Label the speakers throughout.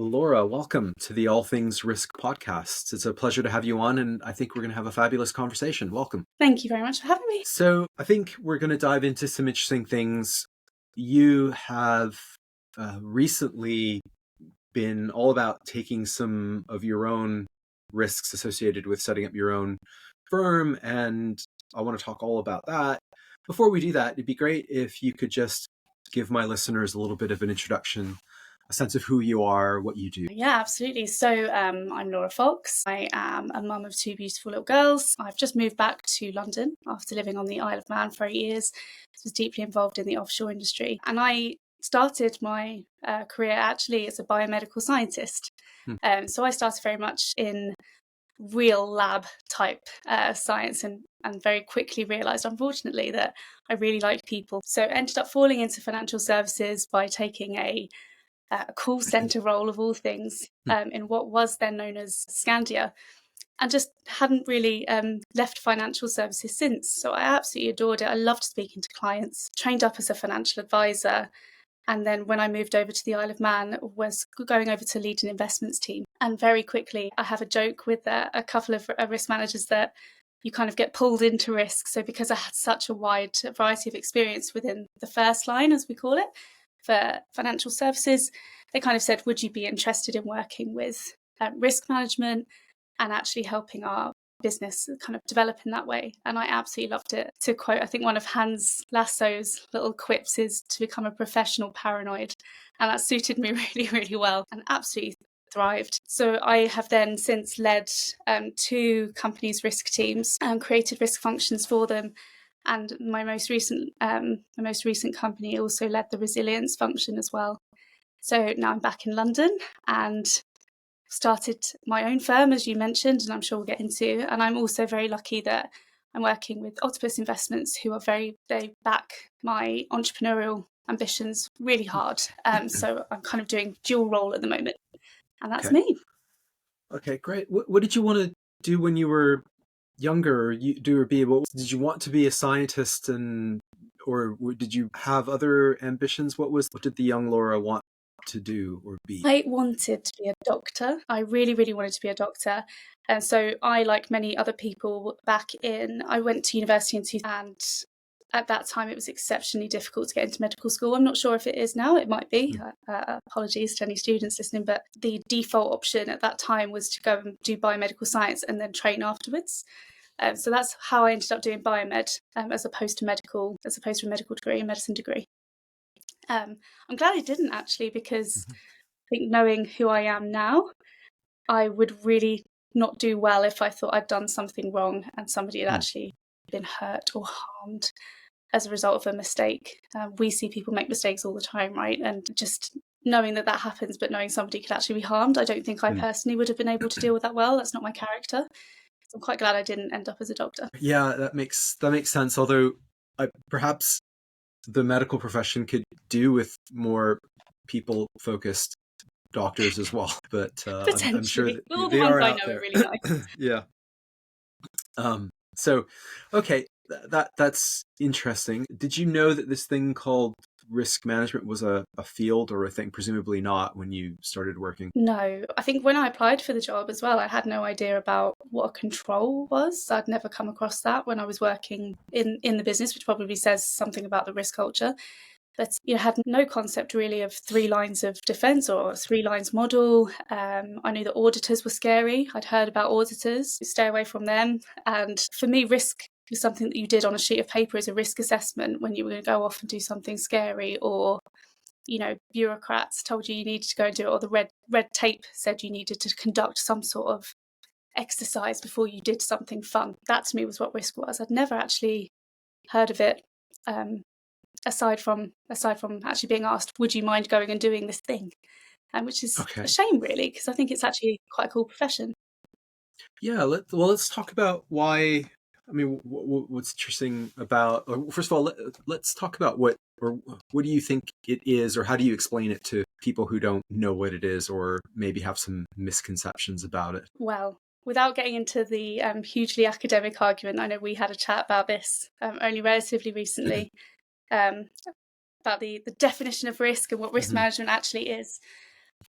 Speaker 1: Laura, welcome to the All Things Risk podcast. It's a pleasure to have you on, and I think we're going to have a fabulous conversation. Welcome.
Speaker 2: Thank you very much for having me.
Speaker 1: So I think we're going to dive into some interesting things. You have recently been all about taking some of your own risks associated with setting up your own firm, and I want to talk all about that. Before we do that, it'd be great if you could just give my listeners a little bit of an introduction, a sense of who you are, what you do.
Speaker 2: Yeah, absolutely. So I'm Laura Fox. I am a mum of two beautiful little girls. I've just moved back to London after living on the Isle of Man for 8 years. I was deeply involved in the offshore industry. And I started my career actually as a biomedical scientist. So I started very much in real lab type science and very quickly realised, unfortunately, that I really liked people. So ended up falling into financial services by taking a call centre role of all things in what was then known as Scandia, and just hadn't really left financial services since. So I absolutely adored it. I loved speaking to clients, trained up as a financial advisor. And then when I moved over to the Isle of Man, was going over to lead an investments team. And very quickly, I have a joke with a couple of risk managers that you kind of get pulled into risk. So because I had such a wide variety of experience within the first line, as we call it, for financial services, they kind of said, would you be interested in working with risk management and actually helping our business kind of develop in that way? And I absolutely loved it. To quote, I think one of Hans Lasso's little quips is to become a professional paranoid. And that suited me really, really well and absolutely thrived. So I have then since led two companies' risk teams and created risk functions for them. And my most recent company also led the resilience function as well. So now I'm back in London and started my own firm, as you mentioned, and I'm sure we'll get into. And I'm also very lucky that I'm working with Octopus Investments, who they back my entrepreneurial ambitions really hard. So I'm kind of doing dual role at the moment, and that's me.
Speaker 1: Okay, great. What did you want to do when you were younger? Or did you want to be a scientist, or did you have other ambitions? What did the young Laura want to do or be?
Speaker 2: I wanted to be a doctor. I really, really wanted to be a doctor. And so I, like many other people I went to university in 2000, and at that time it was exceptionally difficult to get into medical school. I'm not sure if it is now, it might be. Apologies to any students listening, but the default option at that time was to go and do biomedical science and then train afterwards. So that's how I ended up doing biomed as opposed to a medical degree, a medicine degree. I'm glad I didn't actually, because I think knowing who I am now, I would really not do well if I thought I'd done something wrong and somebody had actually been hurt or harmed as a result of a mistake. We see people make mistakes all the time, right? And just knowing that happens, but knowing somebody could actually be harmed, I don't think I personally would have been able to deal with that well. That's not my character. So I'm quite glad I didn't end up as a doctor.
Speaker 1: Yeah, that makes sense. Although perhaps the medical profession could do with more people-focused doctors as well, but I'm sure that
Speaker 2: all
Speaker 1: they
Speaker 2: the ones
Speaker 1: are
Speaker 2: I
Speaker 1: out
Speaker 2: know
Speaker 1: there.
Speaker 2: are really nice.
Speaker 1: Yeah. So, okay, that's interesting. Did you know that this thing called risk management was a field or a thing? Presumably not when you started working.
Speaker 2: No, I think when I applied for the job as well, I had no idea about what a control was. I'd never come across that when I was working in the business, which probably says something about the risk culture. But you had no concept really of 3 lines of defence or a 3 lines model. I knew that auditors were scary. I'd heard about auditors, stay away from them. And for me, risk was something that you did on a sheet of paper as a risk assessment when you were going to go off and do something scary, or bureaucrats told you needed to go and do it, or the red tape said you needed to conduct some sort of exercise before you did something fun. That to me was what risk was. I'd never actually heard of it. Aside from actually being asked, would you mind going and doing this thing? Which is a shame, really, because I think it's actually quite a cool profession.
Speaker 1: Yeah, let's talk about why. I mean, what's interesting about? First of all, let's talk about what do you think it is, or how do you explain it to people who don't know what it is, or maybe have some misconceptions about it?
Speaker 2: Well, without getting into the hugely academic argument, I know we had a chat about this only relatively recently. About the definition of risk and what risk management actually is.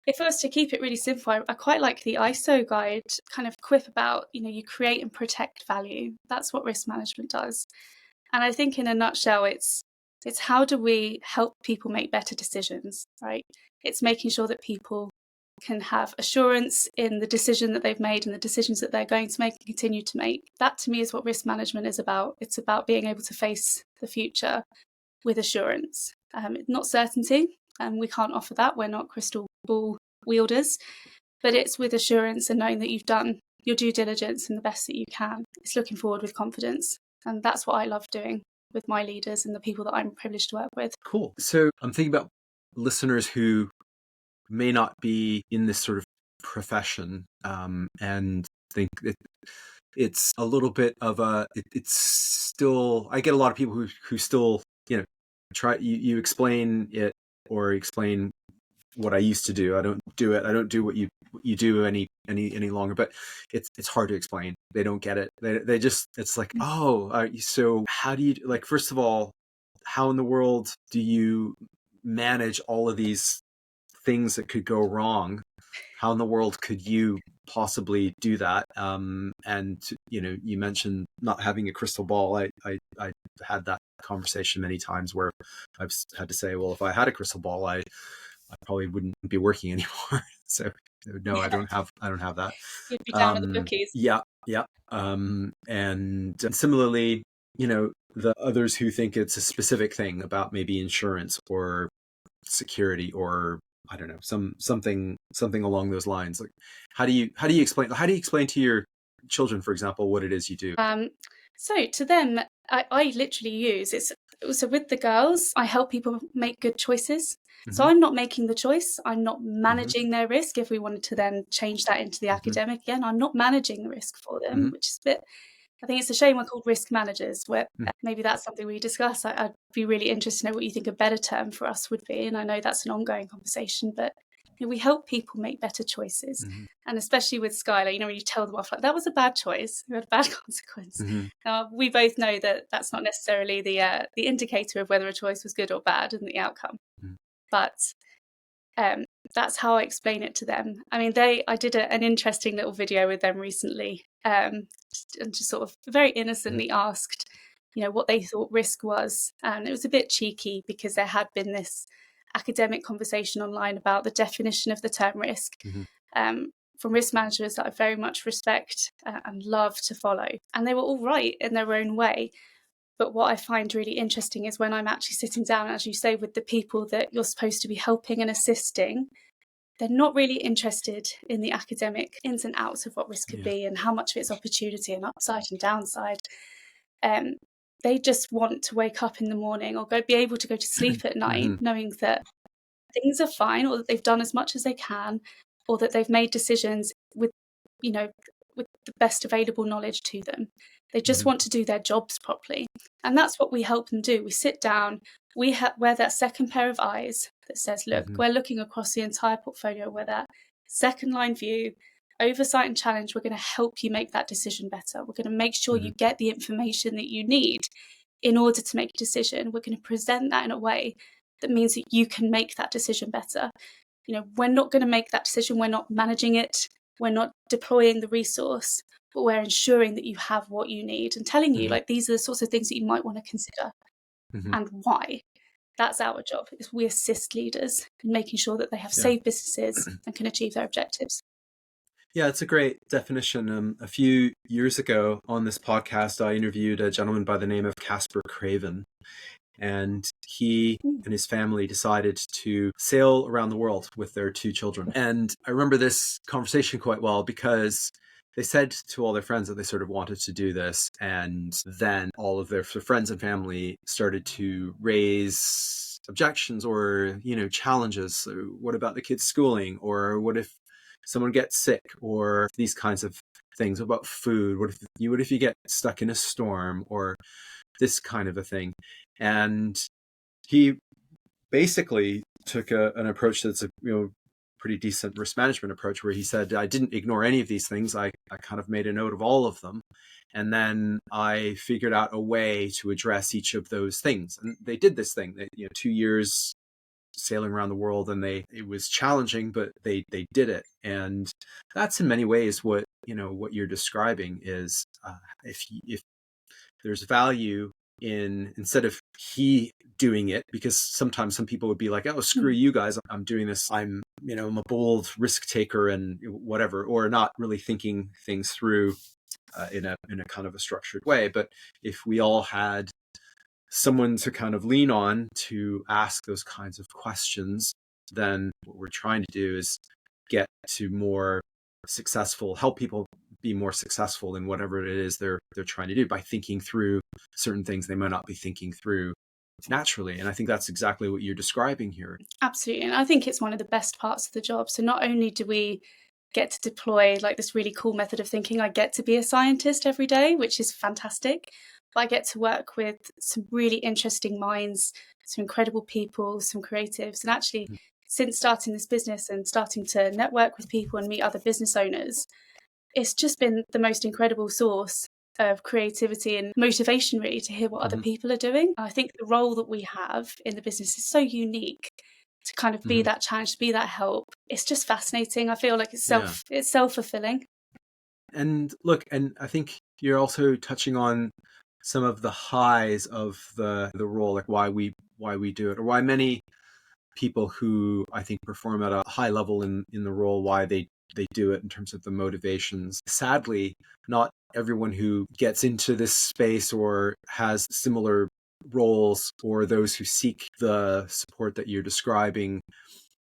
Speaker 2: If I was to keep it really simple, I quite like the ISO guide kind of quip about, you create and protect value. That's what risk management does. And I think in a nutshell, it's how do we help people make better decisions, right? It's making sure that people can have assurance in the decision that they've made and the decisions that they're going to make and continue to make. That to me is what risk management is about. It's about being able to face the future with assurance. Not certainty, and we can't offer that. We're not crystal ball wielders, but it's with assurance and knowing that you've done your due diligence and the best that you can. It's looking forward with confidence. And that's what I love doing with my leaders and the people that I'm privileged to work with.
Speaker 1: Cool. So I'm thinking about listeners who may not be in this sort of profession, and think that it's a little bit of it's still, I get a lot of people who still, try, you explain it or explain what I used to do. I don't do it. I don't do what you do any longer, but it's hard to explain. They don't get it. They just, it's like, oh, so how do you, like, first of all, how in the world do you manage all of these things that could go wrong? How in the world could you possibly do that? And you mentioned not having a crystal ball. I had that conversation many times where I've had to say, well, if I had a crystal ball, I probably wouldn't be working anymore. So no, I don't have that.
Speaker 2: You'd be down with the bookies.
Speaker 1: Yeah. And similarly, the others who think it's a specific thing about maybe insurance or security or, I don't know, something along those lines. Like, how do you explain to your children, for example, what it is you do?
Speaker 2: So to them, I literally use it's so with the girls, I help people make good choices. So I'm not making the choice. I'm not managing their risk. If we wanted to then change that into the academic again, I'm not managing the risk for them, which is a bit, I think it's a shame we're called risk managers, where maybe that's something we discuss. I'd be really interested to know what you think a better term for us would be. And I know that's an ongoing conversation, but we help people make better choices. And especially with Skylar, when you tell them off, like, that was a bad choice, you had a bad consequence. We both know that that's not necessarily the indicator of whether a choice was good or bad and the outcome. But that's how I explain it to them. I mean, I did an interesting little video with them recently, and just sort of very innocently asked, what they thought risk was. And it was a bit cheeky because there had been this academic conversation online about the definition of the term risk from risk managers that I very much respect and love to follow. And they were all right in their own way. But what I find really interesting is when I'm actually sitting down, as you say, with the people that you're supposed to be helping and assisting, they're not really interested in the academic ins and outs of what risk could be and how much of it's opportunity and upside and downside. They just want to wake up in the morning or be able to go to sleep at night knowing that things are fine, or that they've done as much as they can, or that they've made decisions with the best available knowledge to them. They just want to do their jobs properly. And that's what we help them do. We sit down, we're that second pair of eyes that says, look, we're looking across the entire portfolio, we're that second line view, oversight and challenge. We're going to help you make that decision better. We're going to make sure you get the information that you need in order to make a decision. We're going to present that in a way that means that you can make that decision better. We're not going to make that decision. We're not managing it. We're not deploying the resource, but we're ensuring that you have what you need and telling you, like, these are the sorts of things that you might want to consider and why. That's our job. Is we assist leaders in making sure that they have safe businesses and can achieve their objectives.
Speaker 1: Yeah, it's a great definition. A few years ago on this podcast, I interviewed a gentleman by the name of Casper Craven. And he and his family decided to sail around the world with their 2 children. And I remember this conversation quite well because they said to all their friends that they sort of wanted to do this. And then all of their friends and family started to raise objections or, challenges. So what about the kids' schooling? Or what if someone gets sick? Or these kinds of things about food. What if you get stuck in a storm? Or this kind of a thing. And he basically took an approach that's a pretty decent risk management approach, where he said, I didn't ignore any of these things. I kind of made a note of all of them. And then I figured out a way to address each of those things. And they did this thing that, 2 years sailing around the world, and it was challenging, but they did it. And that's in many ways what you're describing is, if there's value in, instead of he doing it, because sometimes some people would be like, oh, screw you guys, I'm doing this, I'm a bold risk taker and whatever, or not really thinking things through in a kind of a structured way. But if we all had someone to kind of lean on to ask those kinds of questions, then what we're trying to do is get to more successful, help people be more successful in whatever it is they're trying to do, by thinking through certain things they might not be thinking through naturally. And I think that's exactly what you're describing here.
Speaker 2: Absolutely. And I think it's one of the best parts of the job. So not only do we get to deploy like this really cool method of thinking, I get to be a scientist every day, which is fantastic. But I get to work with some really interesting minds, some incredible people, some creatives. And actually, since starting this business and starting to network with people and meet other business owners, it's just been the most incredible source of creativity and motivation, really, to hear what other people are doing. I think the role that we have in the business is so unique, to kind of be that challenge, to be that help. It's just fascinating. I feel like it's self-fulfilling.
Speaker 1: And look, and I think you're also touching on some of the highs of the role, like why we do it, or why many people who I think perform at a high level in the role, why they do it in terms of the motivations. Sadly, not everyone who gets into this space or has similar roles, or those who seek the support that you're describing,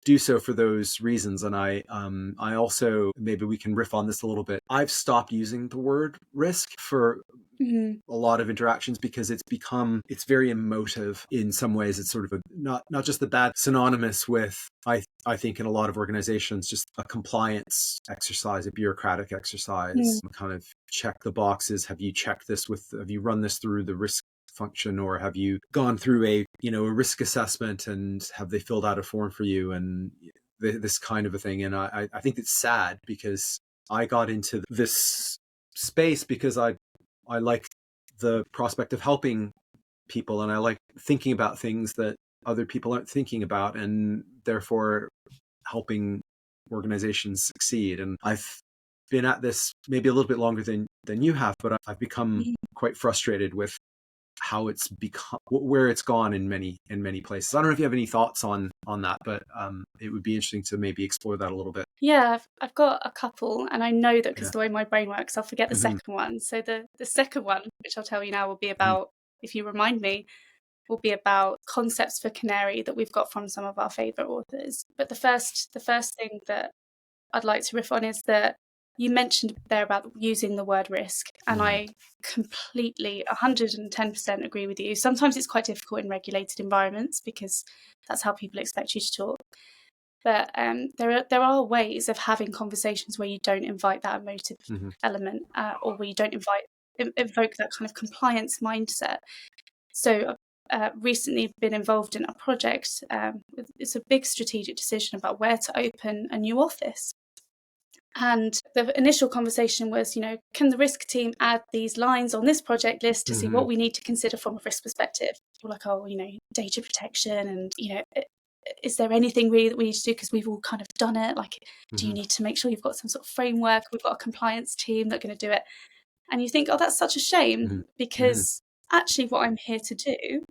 Speaker 1: do so for those reasons. And I also, maybe we can riff on this a little bit. I've stopped using the word risk for a lot of interactions, because it's very emotive in some ways. It's sort of not just the bad, synonymous with, I think in a lot of organizations, just a compliance exercise, a bureaucratic exercise, kind of check the boxes. Have you run this through the risk function, or have you gone through a risk assessment, and have they filled out a form for you, and this kind of a thing. And I think it's sad, because I got into this space because I like the prospect of helping people, and I like thinking about things that other people aren't thinking about, and therefore helping organizations succeed. And I've been at this maybe a little bit longer than you have, but I've become quite frustrated with how it's become, where it's gone in many places. I don't know if you have any thoughts on that, but it would be interesting to maybe explore that a little bit.
Speaker 2: Yeah, I've got a couple, and I know that because the way my brain works, I'll forget the second one. So the second one, which I'll tell you now, will be about, if you remind me, will be about concepts for Canary that we've got from some of our favourite authors. But the first thing that I'd like to riff on is that you mentioned there about using the word risk, and I completely 110% agree with you. Sometimes it's quite difficult in regulated environments, because that's how people expect you to talk. But there are ways of having conversations where you don't invite that emotive element, or where you don't evoke that kind of compliance mindset. So recently been involved in a project. It's a big strategic decision about where to open a new office. And the initial conversation was, can the risk team add these lines on this project list to see what we need to consider from a risk perspective? We're like, data protection, and, is there anything really that we need to do? Because we've all kind of done it. Like, do you need to make sure you've got some sort of framework? We've got a compliance team that are going to do it. And you think, oh, that's such a shame, because actually what I'm here to do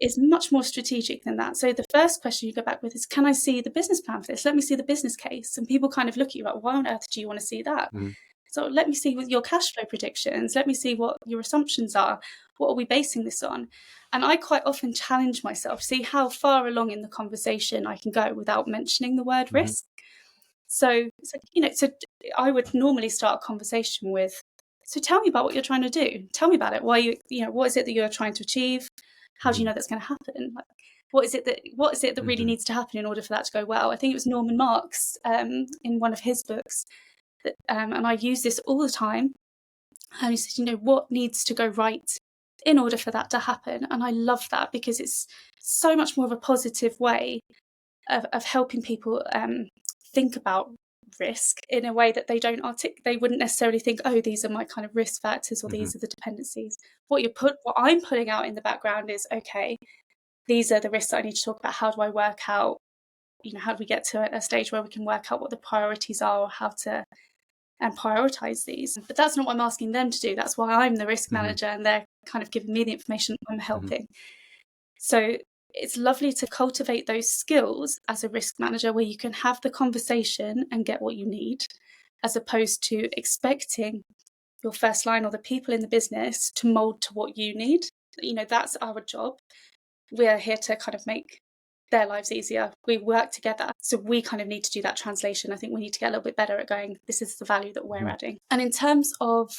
Speaker 2: is much more strategic than that. So the first question you go back with is, can I see the business plan for this? Let me see the business case. And people kind of look at you like, why on earth do you want to see that? So let me see with your cash flow predictions. Let me see what your assumptions are. What are we basing this on? And I quite often challenge myself to see how far along in the conversation I can go without mentioning the word risk. So I would normally start a conversation with, so tell me about what you're trying to do. Tell me about it. Why what is it that you're trying to achieve? How do you know that's going to happen? Like, what is it that really needs to happen in order for that to go well? I think it was Norman Marks in one of his books, that, and I use this all the time. And he said, what needs to go right in order for that to happen? And I love that, because it's so much more of a positive way of helping people think about risk in a way that they wouldn't necessarily think, oh, these are my kind of risk factors, or these are the dependencies. What I'm putting out in the background is, okay, these are the risks that I need to talk about. How do I work out how do we get to a stage where we can work out what the priorities are, or how to and prioritize these. But that's not what I'm asking them to do. That's why I'm the risk manager, and they're kind of giving me the information I'm helping. So it's lovely to cultivate those skills as a risk manager, where you can have the conversation and get what you need, as opposed to expecting your first line or the people in the business to mold to what you need. That's our job. We're here to kind of make their lives easier. We work together. So we kind of need to do that translation. I think we need to get a little bit better at going, this is the value that we're adding. And in terms of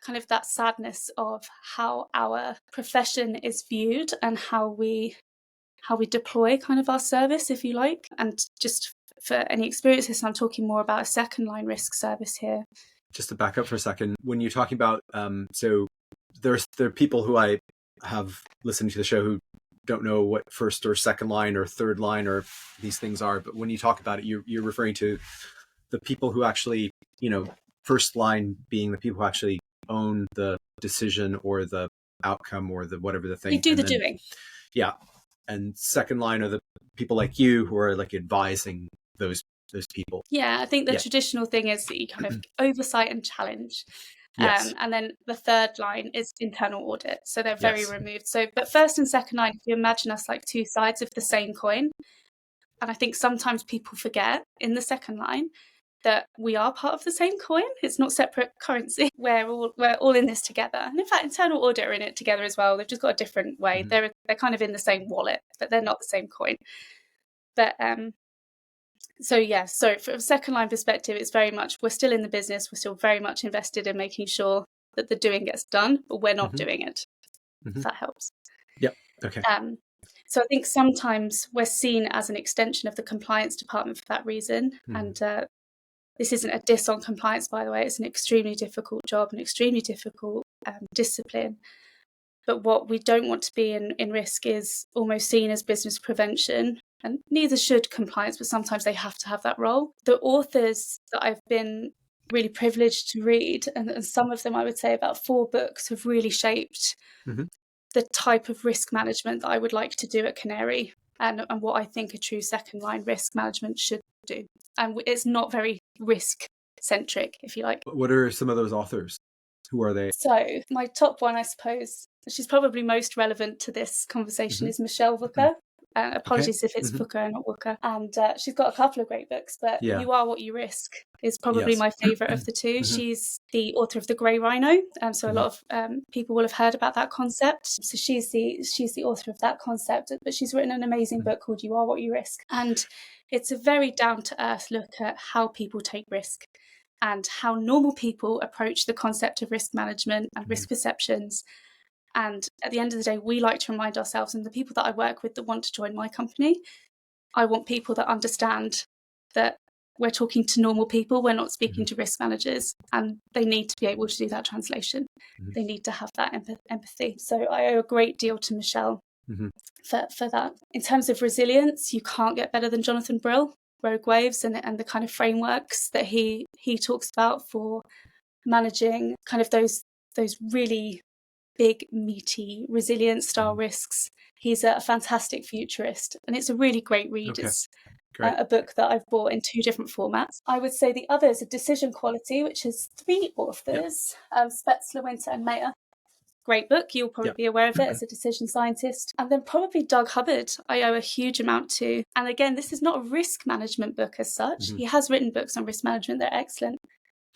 Speaker 2: kind of that sadness of how our profession is viewed and how we deploy kind of our service, if you like, and just for any experiences, I'm talking more about a second line risk service here.
Speaker 1: Just to back up for a second, when you're talking about, so there are people who I have listened to the show who don't know what first or second line or third line or these things are, but when you talk about it, you're referring to the people who actually, first line being the people who actually own the decision or the outcome or the whatever the thing.
Speaker 2: They do the doing.
Speaker 1: Yeah. And second line are the people like you who are like advising those people.
Speaker 2: Yeah, I think the traditional thing is that you kind of oversight and challenge. Yes. And then the third line is internal audit. So they're very removed. So, but first and second line, if you imagine us like two sides of the same coin, and I think sometimes people forget in the second line that we are part of the same coin. It's not separate currency. We're all in this together. And in fact, internal audit are in it together as well. They've just got a different way. They're kind of in the same wallet, but they're not the same coin. But so from a second line perspective, it's very much, we're still in the business. We're still very much invested in making sure that the doing gets done, but we're not doing it. If that helps.
Speaker 1: Yep. Okay.
Speaker 2: So I think sometimes we're seen as an extension of the compliance department for that reason. And this isn't a diss on compliance, by the way. It's an extremely difficult job, an extremely difficult discipline. But what we don't want to be in risk is almost seen as business prevention, and neither should compliance, but sometimes they have to have that role. The authors that I've been really privileged to read, and some of them, I would say about 4 books, have really shaped the type of risk management that I would like to do at Canary, and what I think a true second line risk management should do. And it's not very risk centric, if you like.
Speaker 1: What are some of those authors? Who are they?
Speaker 2: So my top one, I suppose, she's probably most relevant to this conversation, is Michelle Booker. Apologies if it's Booker and not Booker. And she's got a couple of great books, but You Are What You Risk is probably my favourite of the two. She's the author of The Grey Rhino, so a lot of people will have heard about that concept. So she's the author of that concept, but she's written an amazing book called You Are What You Risk. And it's a very down-to-earth look at how people take risk and how normal people approach the concept of risk management and risk perceptions. And at the end of the day, we like to remind ourselves, and the people that I work with that want to join my company, I want people that understand that we're talking to normal people, we're not speaking to risk managers, and they need to be able to do that translation. They need to have that empathy. So I owe a great deal to Michelle for that. In terms of resilience, you can't get better than Jonathan Brill, Rogue Waves, and the kind of frameworks that he talks about for managing kind of those really big, meaty, resilient style risks. He's a fantastic futurist, and it's a really great read.
Speaker 1: Okay.
Speaker 2: It's a book that I've bought in 2 different formats. I would say the others are Decision Quality, which is 3 authors, Spetzler, Winter and Mayer. Great book. You'll probably be aware of it as a decision scientist. And then probably Doug Hubbard, I owe a huge amount to. And again, this is not a risk management book as such. He has written books on risk management. They're excellent.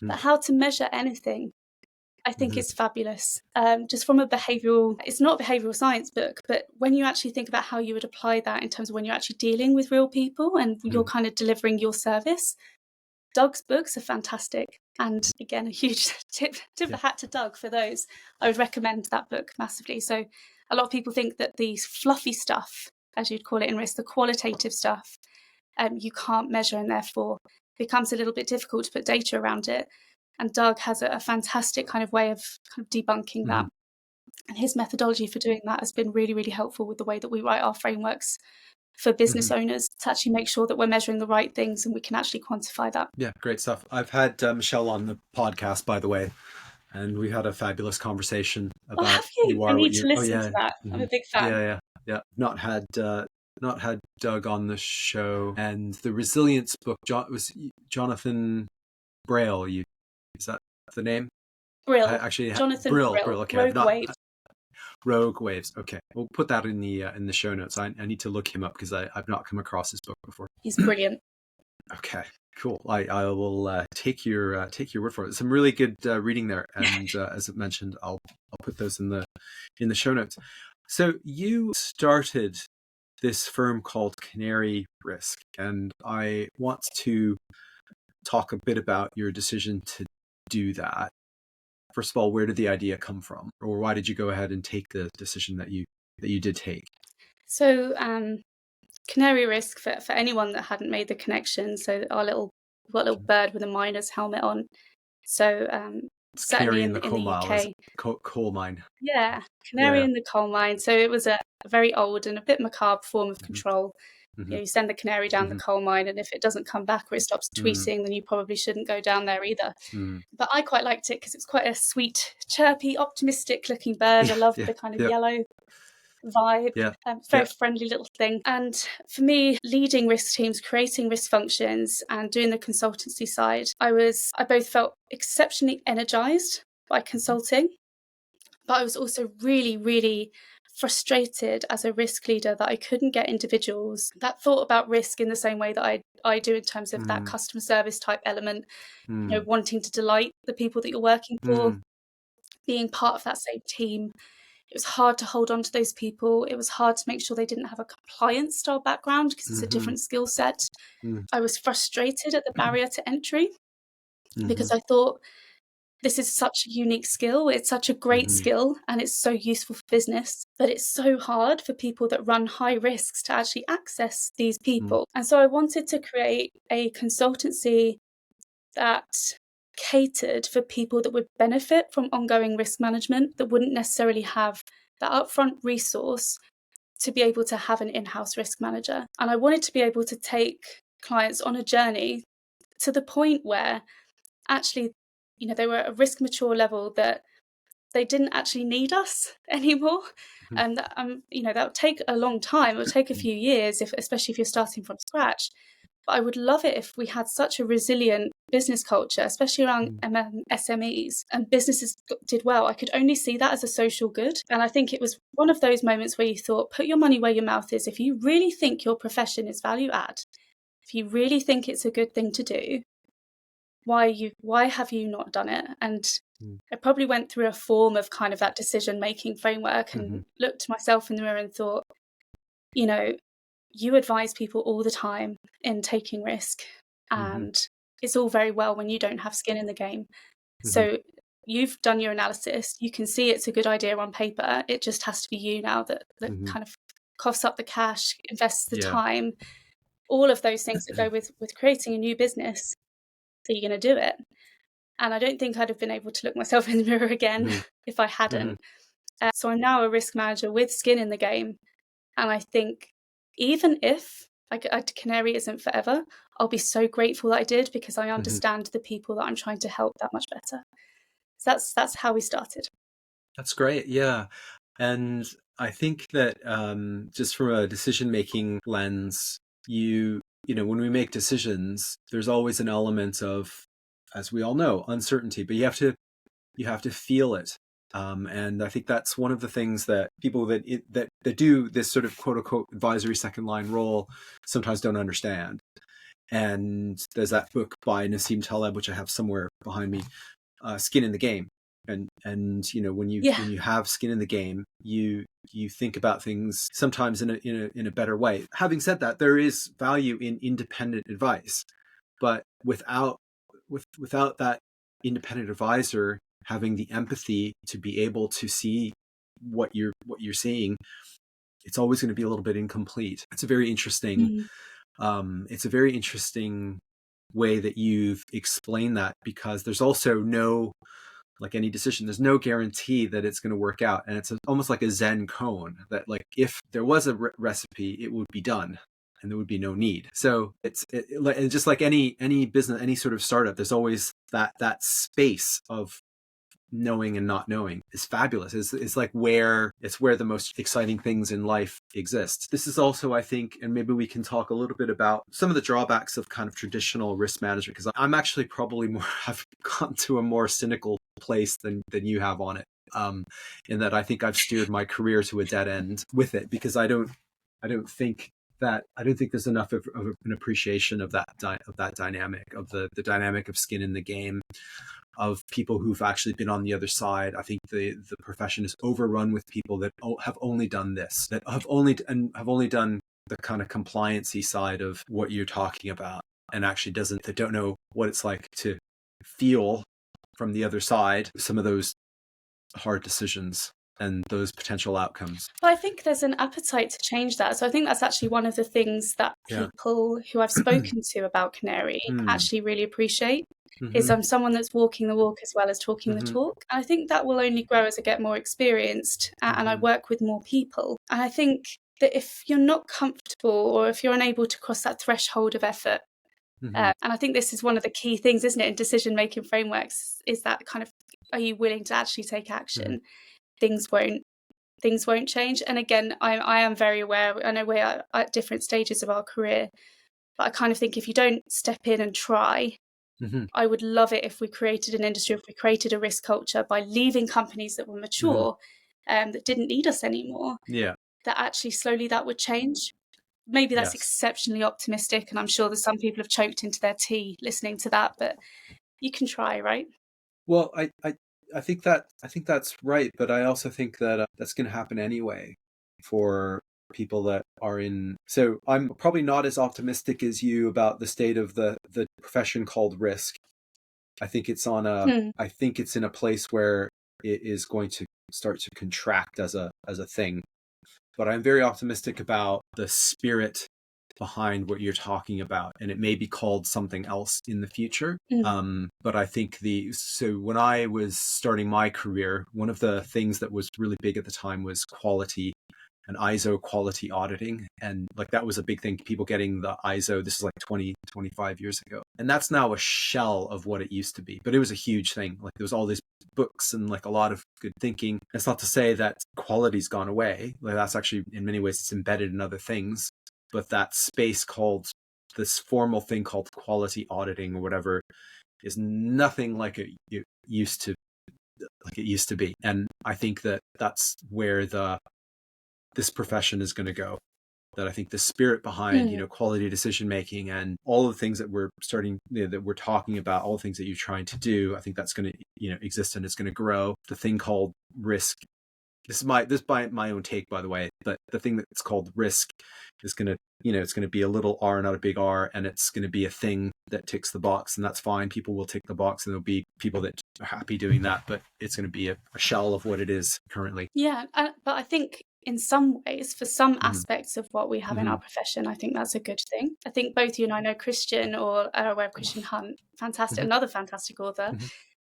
Speaker 2: But how to measure anything, I think is fabulous. Just from it's not a behavioural science book, but when you actually think about how you would apply that in terms of when you're actually dealing with real people and you're kind of delivering your service, Doug's books are fantastic. And again, a huge tip of the hat to Doug for those. I would recommend that book massively. So a lot of people think that the fluffy stuff, as you'd call it in risk, the qualitative stuff, you can't measure, and therefore becomes a little bit difficult to put data around it. And Doug has a fantastic kind of way of kind of debunking that. And his methodology for doing that has been really, really helpful with the way that we write our frameworks for business owners to actually make sure that we're measuring the right things and we can actually quantify that.
Speaker 1: Yeah, great stuff. I've had Michelle on the podcast, by the way, and we had a fabulous conversation about
Speaker 2: have you? I need to listen to that. I'm a big fan.
Speaker 1: Yeah. Not had not had Doug on the show. And the resilience book, was Jonathan Braille. Is that the name? I
Speaker 2: Brill.
Speaker 1: actually
Speaker 2: Jonathan
Speaker 1: Brill.
Speaker 2: Brill.
Speaker 1: Okay, I've
Speaker 2: Rogue
Speaker 1: not.
Speaker 2: Waves.
Speaker 1: Rogue Waves. Okay, we'll put that in the show notes. I need to look him up because I've not come across his book before.
Speaker 2: He's brilliant.
Speaker 1: Okay, cool. I will take your word for it. Some really good reading there, and as I mentioned, I'll put those in the show notes. So you started this firm called Canary Risk, and I want to talk a bit about your decision to do that. First of all, where did the idea come from, or why did you go ahead and take the decision that you did take?
Speaker 2: So, Canary Risk, for anyone that hadn't made the connection, so we've got a little bird with a miner's helmet on. So,
Speaker 1: It's
Speaker 2: certainly
Speaker 1: canary in the
Speaker 2: in
Speaker 1: coal
Speaker 2: the
Speaker 1: mine. Is
Speaker 2: UK,
Speaker 1: coal mine?
Speaker 2: yeah, canary
Speaker 1: Yeah.
Speaker 2: in the coal mine. So it was a very old and a bit macabre form of
Speaker 1: Mm-hmm.
Speaker 2: control.
Speaker 1: Mm-hmm.
Speaker 2: You send the canary down the
Speaker 1: Mm-hmm.
Speaker 2: coal mine, and if it doesn't come back or it stops tweeting, then you probably shouldn't go down there either.
Speaker 1: Mm-hmm.
Speaker 2: But I quite liked it because it's quite a sweet, chirpy, optimistic looking bird. I loved
Speaker 1: Yeah.
Speaker 2: the kind of
Speaker 1: Yeah.
Speaker 2: yellow vibe.
Speaker 1: Yeah.
Speaker 2: Very
Speaker 1: Yeah.
Speaker 2: friendly little thing. And for me, leading risk teams, creating risk functions, and doing the consultancy side, I both felt exceptionally energized by consulting, but I was also really, really frustrated as a risk leader that I couldn't get individuals that thought about risk in the same way that I do in terms of that
Speaker 1: Mm-hmm.
Speaker 2: customer service type element,
Speaker 1: Mm-hmm.
Speaker 2: wanting to delight the people that you're working for, being part of that same team. It was hard to hold on to those people. It was hard to make sure they didn't have a compliance style background because it's a
Speaker 1: Mm-hmm.
Speaker 2: different skill set.
Speaker 1: Mm-hmm.
Speaker 2: I was frustrated at the barrier to entry
Speaker 1: Mm-hmm.
Speaker 2: because I thought this is such a unique skill. It's such a great
Speaker 1: Mm-hmm.
Speaker 2: skill and it's so useful for business, but it's so hard for people that run high risks to actually access these people. And so I wanted to create a consultancy that catered for people that would benefit from ongoing risk management, that wouldn't necessarily have that upfront resource to be able to have an in-house risk manager. And I wanted to be able to take clients on a journey to the point where actually, they were at a risk mature level that they didn't actually need us anymore. And that would take a long time. It would take a few years, especially if you're starting from scratch. But I would love it if we had such a resilient business culture, especially around SMEs, and businesses did well. I could only see that as a social good. And I think it was one of those moments where you thought, put your money where your mouth is. If you really think your profession is value add, if you really think it's a good thing to do, why have you not done it? And I probably went through a form of kind of that decision making framework and looked myself in the mirror and thought, you advise people all the time in taking risk, and it's all very well when you don't have skin in the game. So you've done your analysis, you can see it's a good idea on paper. It just has to be you now that kind of coughs up the cash, invests the time, all of those things that go with creating a new business, that you're going to do it. And I don't think I'd have been able to look myself in the mirror again if I hadn't. So I'm now a risk manager with skin in the game. And I think even if Canary isn't forever, I'll be so grateful that I did, because I understand the people that I'm trying to help that much better. So that's how we started.
Speaker 1: That's great. Yeah. And I think that just from a decision-making lens, when we make decisions, there's always an element of, as we all know, uncertainty, but you have to feel it. And I think that's one of the things that people that do this sort of quote unquote advisory second line role sometimes don't understand. And there's that book by Nassim Taleb, which I have somewhere behind me, Skin in the Game. And when you have skin in the game, you think about things sometimes in a better way. Having said that, there is value in independent advice, but without that independent advisor having the empathy to be able to see what you're seeing, it's always going to be a little bit incomplete. It's a very interesting way that you've explained that, because there's also like any decision, there's no guarantee that it's going to work out. And it's almost like a Zen koan that, like, if there was a recipe, it would be done and there would be no need. So it's just like any business, any sort of startup, there's always that space of knowing and not knowing is fabulous. It's like where the most exciting things in life exist. This is also, I think, and maybe we can talk a little bit about some of the drawbacks of kind of traditional risk management, because I'm actually probably more, I've gotten to a more cynical place than you have on it. In that I think I've steered my career to a dead end with it, because I don't think there's enough of an appreciation of that dynamic, of the dynamic of skin in the game, of people who've actually been on the other side. I think the profession is overrun with people that have only done this, that have only done the kind of compliancy side of what you're talking about, and actually that don't know what it's like to feel from the other side some of those hard decisions and those potential outcomes.
Speaker 2: Well, I think there's an appetite to change that. So I think that's actually one of the things that people who I've spoken to about Canary actually really appreciate. Is I'm someone that's walking the walk as well as talking the talk. And I think that will only grow as I get more experienced and I work with more people. And I think that if you're not comfortable, or if you're unable to cross that threshold of effort, and I think this is one of the key things, isn't it, in decision-making frameworks, is that kind of, are you willing to actually take action? Things won't change. And again, I am very aware, I know we're at different stages of our career, but I kind of think if you don't step in and try, I would love it if we created an industry, if we created a risk culture by leaving companies that were mature, that didn't need us anymore, that actually slowly that would change. Maybe that's exceptionally optimistic, and I'm sure that some people have choked into their tea listening to that, but you can try, right?
Speaker 1: Well, I think that's right, but I also think that that's going to happen anyway for people that are in. So I'm probably not as optimistic as you about the state of the profession called risk. I think it's I think it's in a place where it is going to start to contract as a thing. But I'm very optimistic about the spirit behind what you're talking about, and it may be called something else in the future. But I think so when I was starting my career, one of the things that was really big at the time was quality and ISO quality auditing. And like that was a big thing, people getting the ISO, this is like 25 years ago. And that's now a shell of what it used to be. But it was a huge thing. Like there was all these books and like a lot of good thinking. It's not to say that quality's gone away. Like that's actually, in many ways, it's embedded in other things. But that space called, this formal thing called quality auditing or whatever, is nothing like it used to be. And I think that that's where this profession is going to go. That I think the spirit behind, quality decision making and all the things that we're starting, that we're talking about, all the things that you're trying to do, I think that's going to, exist, and it's going to grow. The thing called risk. This is my own take, by the way, but the thing that's called risk is going to, it's going to be a little R, not a big R, and it's going to be a thing that ticks the box, and that's fine. People will tick the box, and there'll be people that are happy doing that, but it's going to be a shell of what it is currently.
Speaker 2: Yeah, but I think in some ways, for some aspects of what we have in our profession, I think that's a good thing. I think both you and I know Christian, or are aware of Christian Hunt, fantastic, another fantastic author,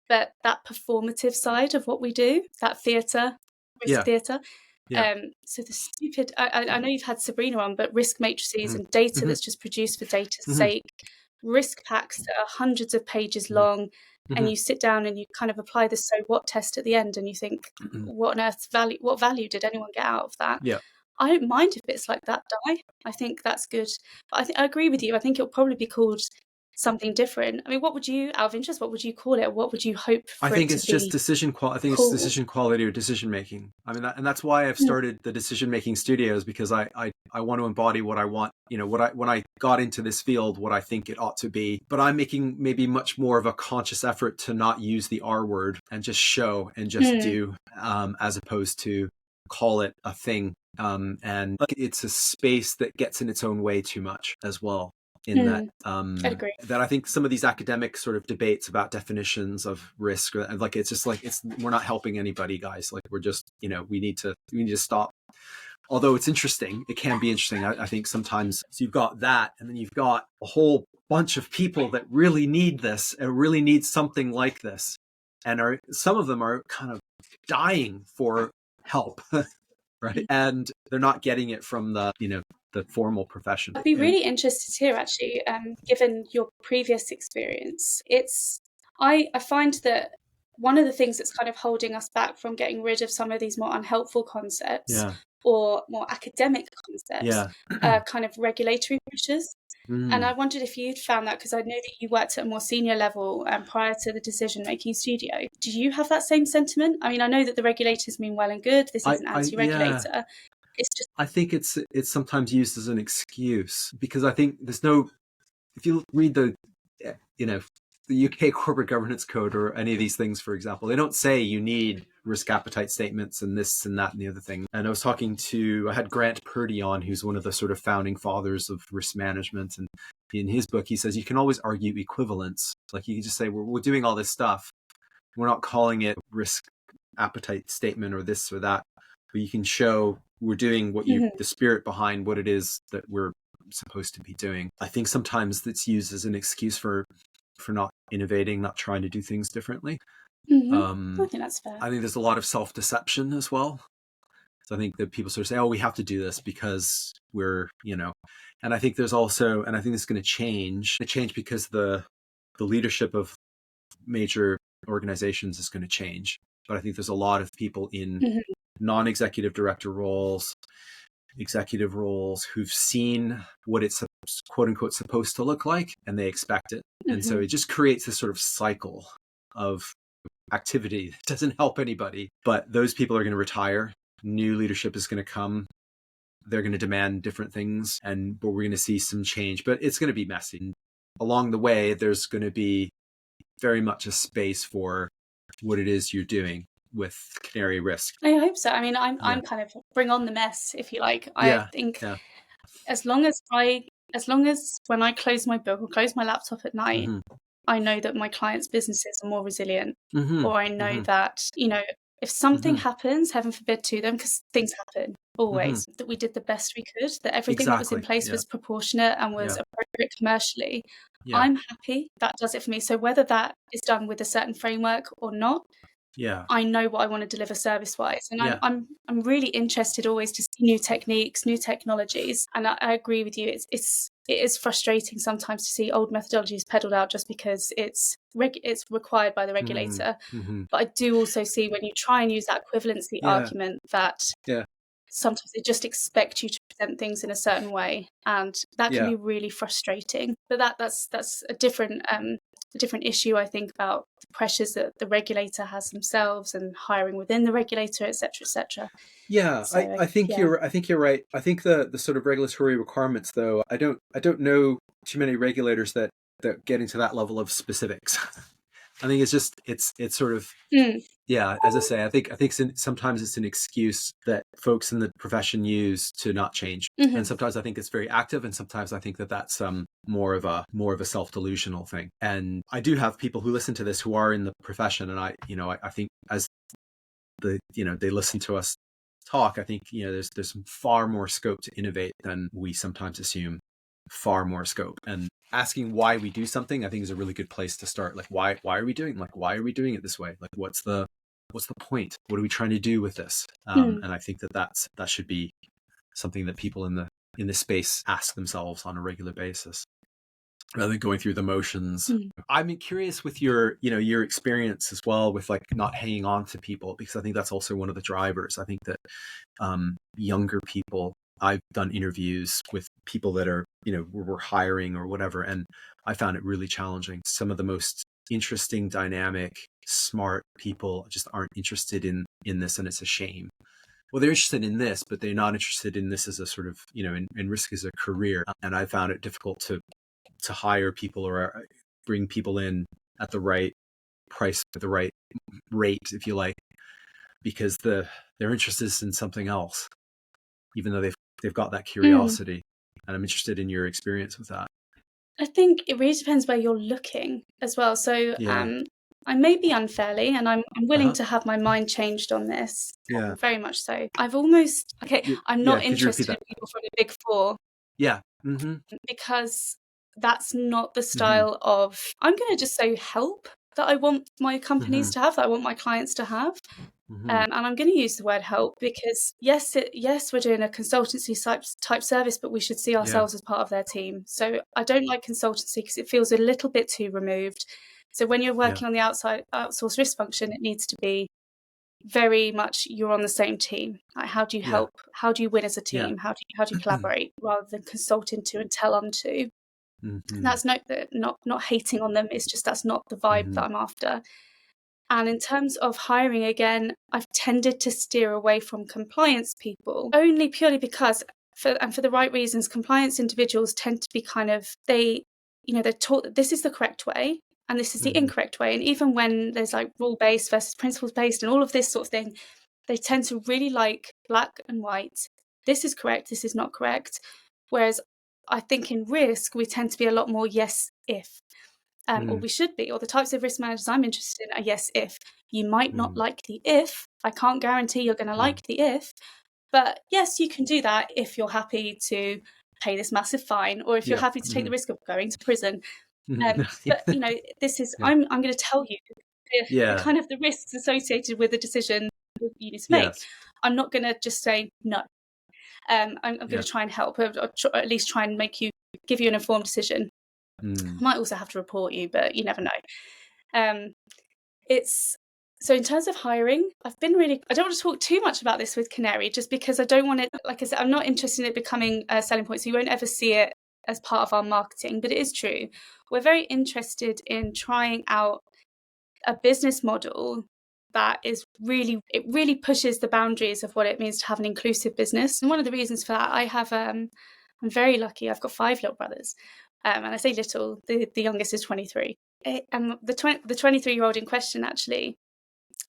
Speaker 2: but that performative side of what we do, that theatre, risk theatre. So the stupid, I know you've had Sabrina on, but risk matrices and data that's just produced for data's sake, risk packs that are hundreds of pages long, and you sit down and you kind of apply the so what test at the end, and you think, what on earth what value did anyone get out of that? I don't mind if it's like that, die. I think that's good. But I agree with you. I think it'll probably be called something different. I mean, what would you, out of interest, what would you call it? What would you hope for
Speaker 1: I think
Speaker 2: it
Speaker 1: it's
Speaker 2: to
Speaker 1: just
Speaker 2: be?
Speaker 1: decision quality. I think it's decision quality or decision making. I mean, and that's why I've started the decision making studios, because I want to embody what I want. When I got into this field, what I think it ought to be. But I'm making maybe much more of a conscious effort to not use the R word and just show and just do, as opposed to call it a thing. And it's a space that gets in its own way too much as well. In that, that I think some of these academic sort of debates about definitions of risk, like it's just like we're not helping anybody, guys. Like we're just, we need to stop. Although it's interesting, it can be interesting. I think sometimes, so you've got that, and then you've got a whole bunch of people that really need this and really need something like this, and some of them are kind of dying for help, right? And they're not getting it from the formal profession.
Speaker 2: I'd be really interested to hear, actually, given your previous experience. I find that one of the things that's kind of holding us back from getting rid of some of these more unhelpful concepts
Speaker 1: Yeah.
Speaker 2: or more academic concepts
Speaker 1: Yeah.
Speaker 2: are kind of regulatory pressures. And I
Speaker 1: Mm.
Speaker 2: wondered if you'd found that, because I know that you worked at a more senior level prior to the decision-making studio. Do you have that same sentiment? I mean, I know that the regulators mean well and good. This isn't
Speaker 1: Yeah.
Speaker 2: anti-regulator. It's just...
Speaker 1: I think it's sometimes used as an excuse, because I think there's no, if you read the, you know, the UK corporate governance code or any of these things, for example, they don't say you need risk appetite statements and this and that and the other thing. And I had Grant Purdy on, who's one of the sort of founding fathers of risk management. And in his book, he says you can always argue equivalence. Like you can just say, we're doing all this stuff. We're not calling it risk appetite statement or this or that, but you can show we're doing the spirit behind what it is that we're supposed to be doing. I think sometimes it's used as an excuse for not innovating, not trying to do things differently.
Speaker 2: I think that's fair.
Speaker 1: I think there's a lot of self-deception as well. So I think that people sort of say, oh, we have to do this because we're, and I think there's also, and I think this is going to change. It change because the leadership of major organizations is going to change. But I think there's a lot of people in non-executive director roles, executive roles, who've seen what it's quote unquote supposed to look like, and they expect it. And so it just creates this sort of cycle of activity that doesn't help anybody. But those people are going to retire. New leadership is going to come. They're going to demand different things, but we're going to see some change. But it's going to be messy. And along the way, there's going to be very much a space for what it is you're doing with Canary Risk.
Speaker 2: I hope so. I mean, I'm kind of bring on the mess, if you like. I think as long as when I close my book or close my laptop at night, I know that my clients' businesses are more resilient, or I know that, if something happens, heaven forbid, to them, because things happen always, that we did the best we could, that everything that was in place was proportionate and was appropriate commercially. I'm happy. That does it for me. So whether that is done with a certain framework or not, I know what I want to deliver service-wise, and I'm really interested always to see new techniques, new technologies. And I agree with you. It is frustrating sometimes to see old methodologies peddled out just because it's required by the regulator. But I do also see, when you try and use that equivalency argument, that sometimes they just expect you to present things in a certain way, and that can be really frustrating. But that's a different issue, I think, about the pressures that the regulator has themselves and hiring within the regulator, etc., etc.
Speaker 1: Yeah, so, I think you're right. I think the sort of regulatory requirements, though, I don't know too many regulators that get into that level of specifics. I think it's just it's sort of as I say, I think sometimes it's an excuse that folks in the profession use to not change, and sometimes I think it's very active, and sometimes I think that that's more of a self-delusional thing. And I do have people who listen to this who are in the profession, and I think as they listen to us talk, I think there's far more scope to innovate than we sometimes assume. Far more scope. And asking why we do something, I think, is a really good place to start. Like, why are we doing it this way? Like, what's the point? What are we trying to do with this? And I think that should be something that people in the space ask themselves on a regular basis, rather than going through the motions. I'm curious with your experience as well with like not hanging on to people, because I think that's also one of the drivers. I think that younger people, I've done interviews with people that are, we're hiring or whatever, and I found it really challenging. Some of the most interesting, dynamic, smart people just aren't interested in this, and it's a shame. Well, they're interested in this, but they're not interested in this as a sort of, in risk as a career. And I found it difficult to hire people or bring people in at the right price, at the right rate, if you like, because their interest is in something else, even though they've got that curiosity. And I'm interested in your experience with that.
Speaker 2: I think it really depends where you're looking as well. So I may be unfairly, and I'm willing to have my mind changed on this. Very much so. I'm not interested in people from the Big Four. Because that's not the style of, I'm going to just say, help that I want my companies to have, that I want my clients to have. And I'm going to use the word help because yes, we're doing a consultancy type service, but we should see ourselves as part of their team. So I don't like consultancy because it feels a little bit too removed. So when you're
Speaker 1: Yeah.
Speaker 2: working on the outsource risk function, it needs to be very much you're on the same team. Like, how do you
Speaker 1: Yeah.
Speaker 2: help? How do you win as a
Speaker 1: Yeah.
Speaker 2: team? How do you collaborate rather than consult into and tell onto? And
Speaker 1: Mm-hmm.
Speaker 2: that's not hating on them. It's just that's not the vibe
Speaker 1: Mm-hmm.
Speaker 2: that I'm after. And in terms of hiring, again, I've tended to steer away from compliance people only purely because, for the right reasons, compliance individuals tend to be kind of, they're taught that this is the correct way and this is the
Speaker 1: Mm-hmm.
Speaker 2: incorrect way. And even when there's like rule-based versus principles-based and all of this sort of thing, they tend to really like black and white. This is correct, this is not correct. Whereas I think in risk, we tend to be a lot more yes, if. Or we should be, or the types of risk managers I'm interested in are yes, if. You might not
Speaker 1: Mm-hmm.
Speaker 2: like the if. I can't guarantee you're going to like the if, but yes, you can do that if you're happy to pay this massive fine, or if you're
Speaker 1: Yeah.
Speaker 2: happy to take the risk of going to prison.
Speaker 1: Mm-hmm.
Speaker 2: But this is
Speaker 1: Yeah.
Speaker 2: I'm going to tell you the
Speaker 1: Yeah.
Speaker 2: kind of the risks associated with the decision you need to make.
Speaker 1: Yes.
Speaker 2: I'm not going to just say no. I'm going
Speaker 1: Yeah.
Speaker 2: to try and help, or at least try and give you an informed decision.
Speaker 1: Mm.
Speaker 2: I might also have to report you, but you never know. It's so in terms of hiring, I don't want to talk too much about this with Canary, just because I don't want it, like I said, I'm not interested in it becoming a selling point, so you won't ever see it as part of our marketing, but it is true. We're very interested in trying out a business model that it really pushes the boundaries of what it means to have an inclusive business. And one of the reasons for that, I'm very lucky. I've got 5 little brothers. And I say little, the youngest is 23. And the 23-year-old in question, actually,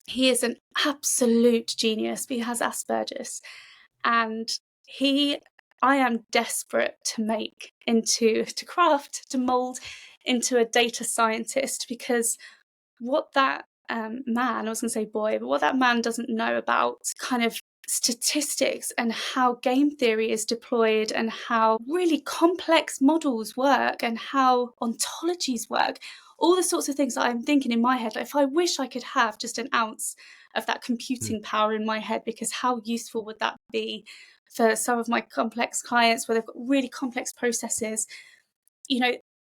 Speaker 2: he is an absolute genius, but he has Asperger's. And I am desperate to mold into a data scientist, because what that man, I was going to say boy, but what that man doesn't know about kind of statistics and how game theory is deployed and how really complex models work and how ontologies work, all the sorts of things that I'm thinking in my head, like, if I wish I could have just an ounce of that computing power in my head, because how useful would that be for some of my complex clients where they've got really complex processes.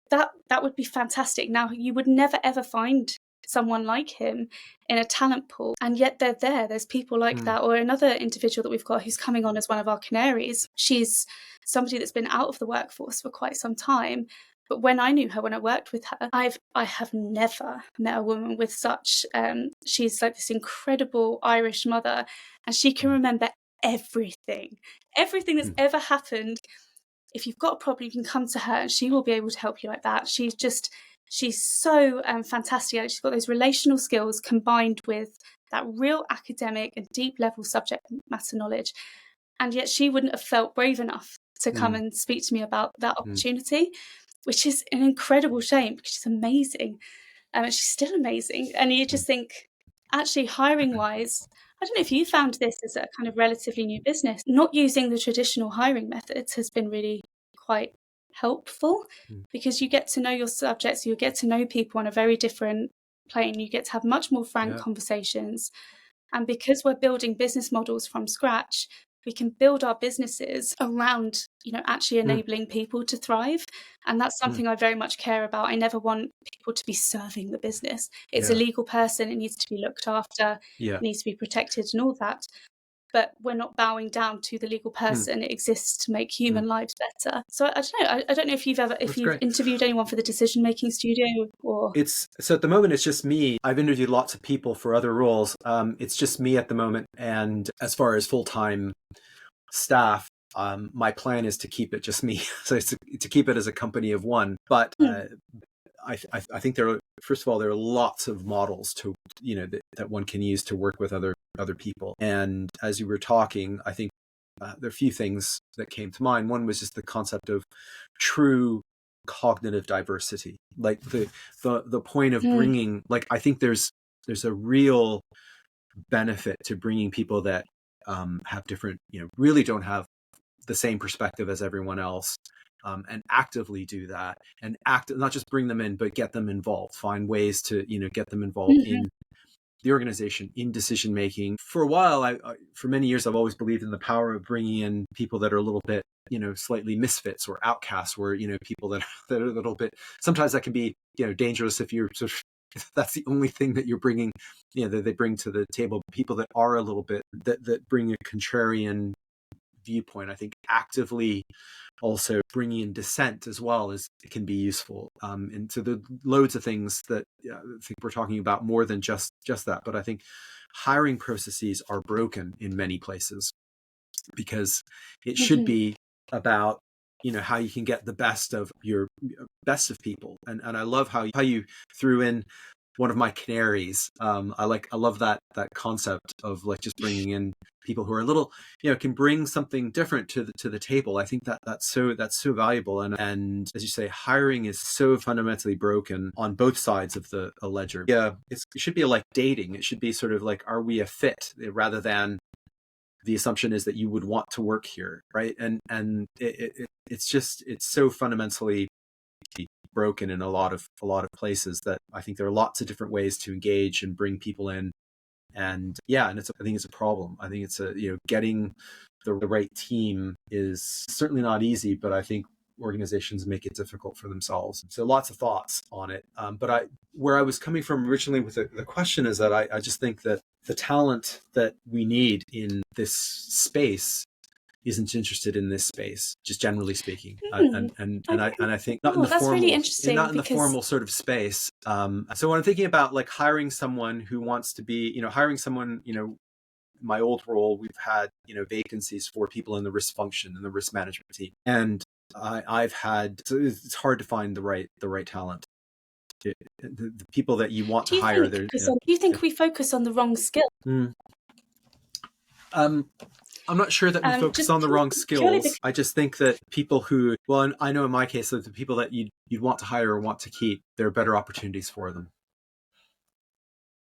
Speaker 2: That would be fantastic. Now, you would never ever find someone like him in a talent pool, and yet they're there. There's people like that. Or another individual that we've got who's coming on as one of our canaries. She's somebody that's been out of the workforce for quite some time, but when I knew her, when I worked with her, I have never met a woman with such she's like this incredible Irish mother, and she can remember everything that's ever happened. If you've got a problem, you can come to her and she will be able to help you like that. She's so fantastic. She's got those relational skills combined with that real academic and deep level subject matter knowledge. And yet she wouldn't have felt brave enough to come and speak to me about that opportunity, which is an incredible shame, because she's amazing. And she's still amazing. And you just think, actually, hiring wise, I don't know if you found this as a kind of relatively new business. Not using the traditional hiring methods has been really quite helpful, because you get to know your subjects, you get to know people on a very different plane. You get to have much more frank conversations. And because we're building business models from scratch, we can build our businesses around, actually enabling people to thrive. And that's something I very much care about. I never want people to be serving the business. It's a
Speaker 1: Yeah.
Speaker 2: legal person. It needs to be looked after.
Speaker 1: Yeah.
Speaker 2: It needs to be protected and all that. But we're not bowing down to the legal person. It exists to make human lives better. So I don't know. I don't know if you've
Speaker 1: That's great.
Speaker 2: interviewed anyone for the decision-making studio, or...
Speaker 1: So at the moment, it's just me. I've interviewed lots of people for other roles. It's just me at the moment. And as far as full-time staff, my plan is to keep it just me. So it's to keep it as a company of one. But I think first of all, there are lots of models that one can use to work with other people. And as you were talking, I think there are a few things that came to mind. One was just the concept of true cognitive diversity, like the point of bringing, like, I think there's a real benefit to bringing people that have different, really don't have the same perspective as everyone else, and actively do that, and not just bring them in, but get them involved, find ways to, get them involved in the organization, in decision making. For a while, for many years, I've always believed in the power of bringing in people that are a little bit, slightly misfits or outcasts, or, people that are a little bit, sometimes that can be, dangerous if you're sort of that's the only thing that you're bringing, that they bring to the table. People that are a little bit, that bring a contrarian viewpoint, I think actively also bringing in dissent as well as it can be useful. And so the loads of things that I think we're talking about more than just that. But I think hiring processes are broken in many places because it should be about how you can get the best of people. And I love how you threw in one of my canaries. I love that concept of like just bringing in people who are a little, can bring something different to the table. I think that's so valuable. And as you say, hiring is so fundamentally broken on both sides of the ledger. Yeah, it should be like dating. It should be sort of like, are we a fit, rather than the assumption is that you would want to work here, right? And it's so fundamentally broken in a lot of places that I think there are lots of different ways to engage and bring people in. And I think it's a problem. I think it's getting the right team is certainly not easy, but I think organizations make it difficult for themselves. So lots of thoughts on it. But where I was coming from originally with the question is that I just think that the talent that we need in this space isn't interested in this space, just generally speaking. And I think not in the
Speaker 2: that's
Speaker 1: formal,
Speaker 2: really interesting,
Speaker 1: not in the formal sort of space. So when I'm thinking about like hiring someone who wants to be, hiring someone, my old role, we've had, vacancies for people in the risk function and the risk management team. And it's hard to find the right talent. The people that you want to hire.
Speaker 2: Do you think we focus on the wrong skill?
Speaker 1: I'm not sure that we focus on the wrong skills. I just think that people who, well, I know in my case that the people that you'd want to hire or want to keep, there are better opportunities for them.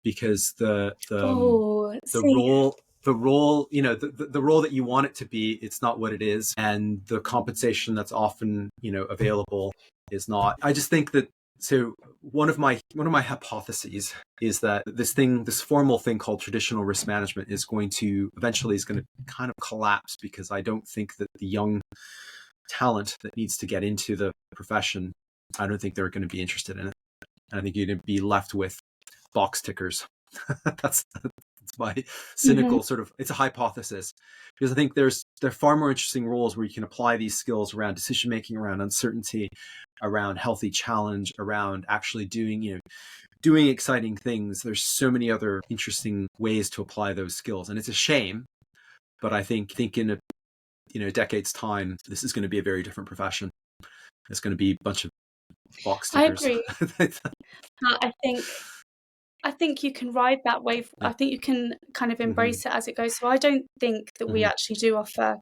Speaker 1: Because the role, the role that you want it to be, it's not what it is, and the compensation that's often available is not. I just think that. So one of my hypotheses is that this formal thing called traditional risk management is going to kind of collapse, because I don't think that the young talent that needs to get into the profession, I don't think they're going to be interested in it. I think you're going to be left with box tickers. That's my cynical sort of, it's a hypothesis, because I think there are far more interesting roles where you can apply these skills around decision making, around uncertainty, around healthy challenge, around actually doing exciting things. There's so many other interesting ways to apply those skills, and it's a shame, but I think in a decade's time, this is going to be a very different profession. It's going to be a bunch of box tickers.
Speaker 2: I agree. I think you can ride that wave. Yeah. I think you can kind of embrace it as it goes. So I don't think that we actually do offer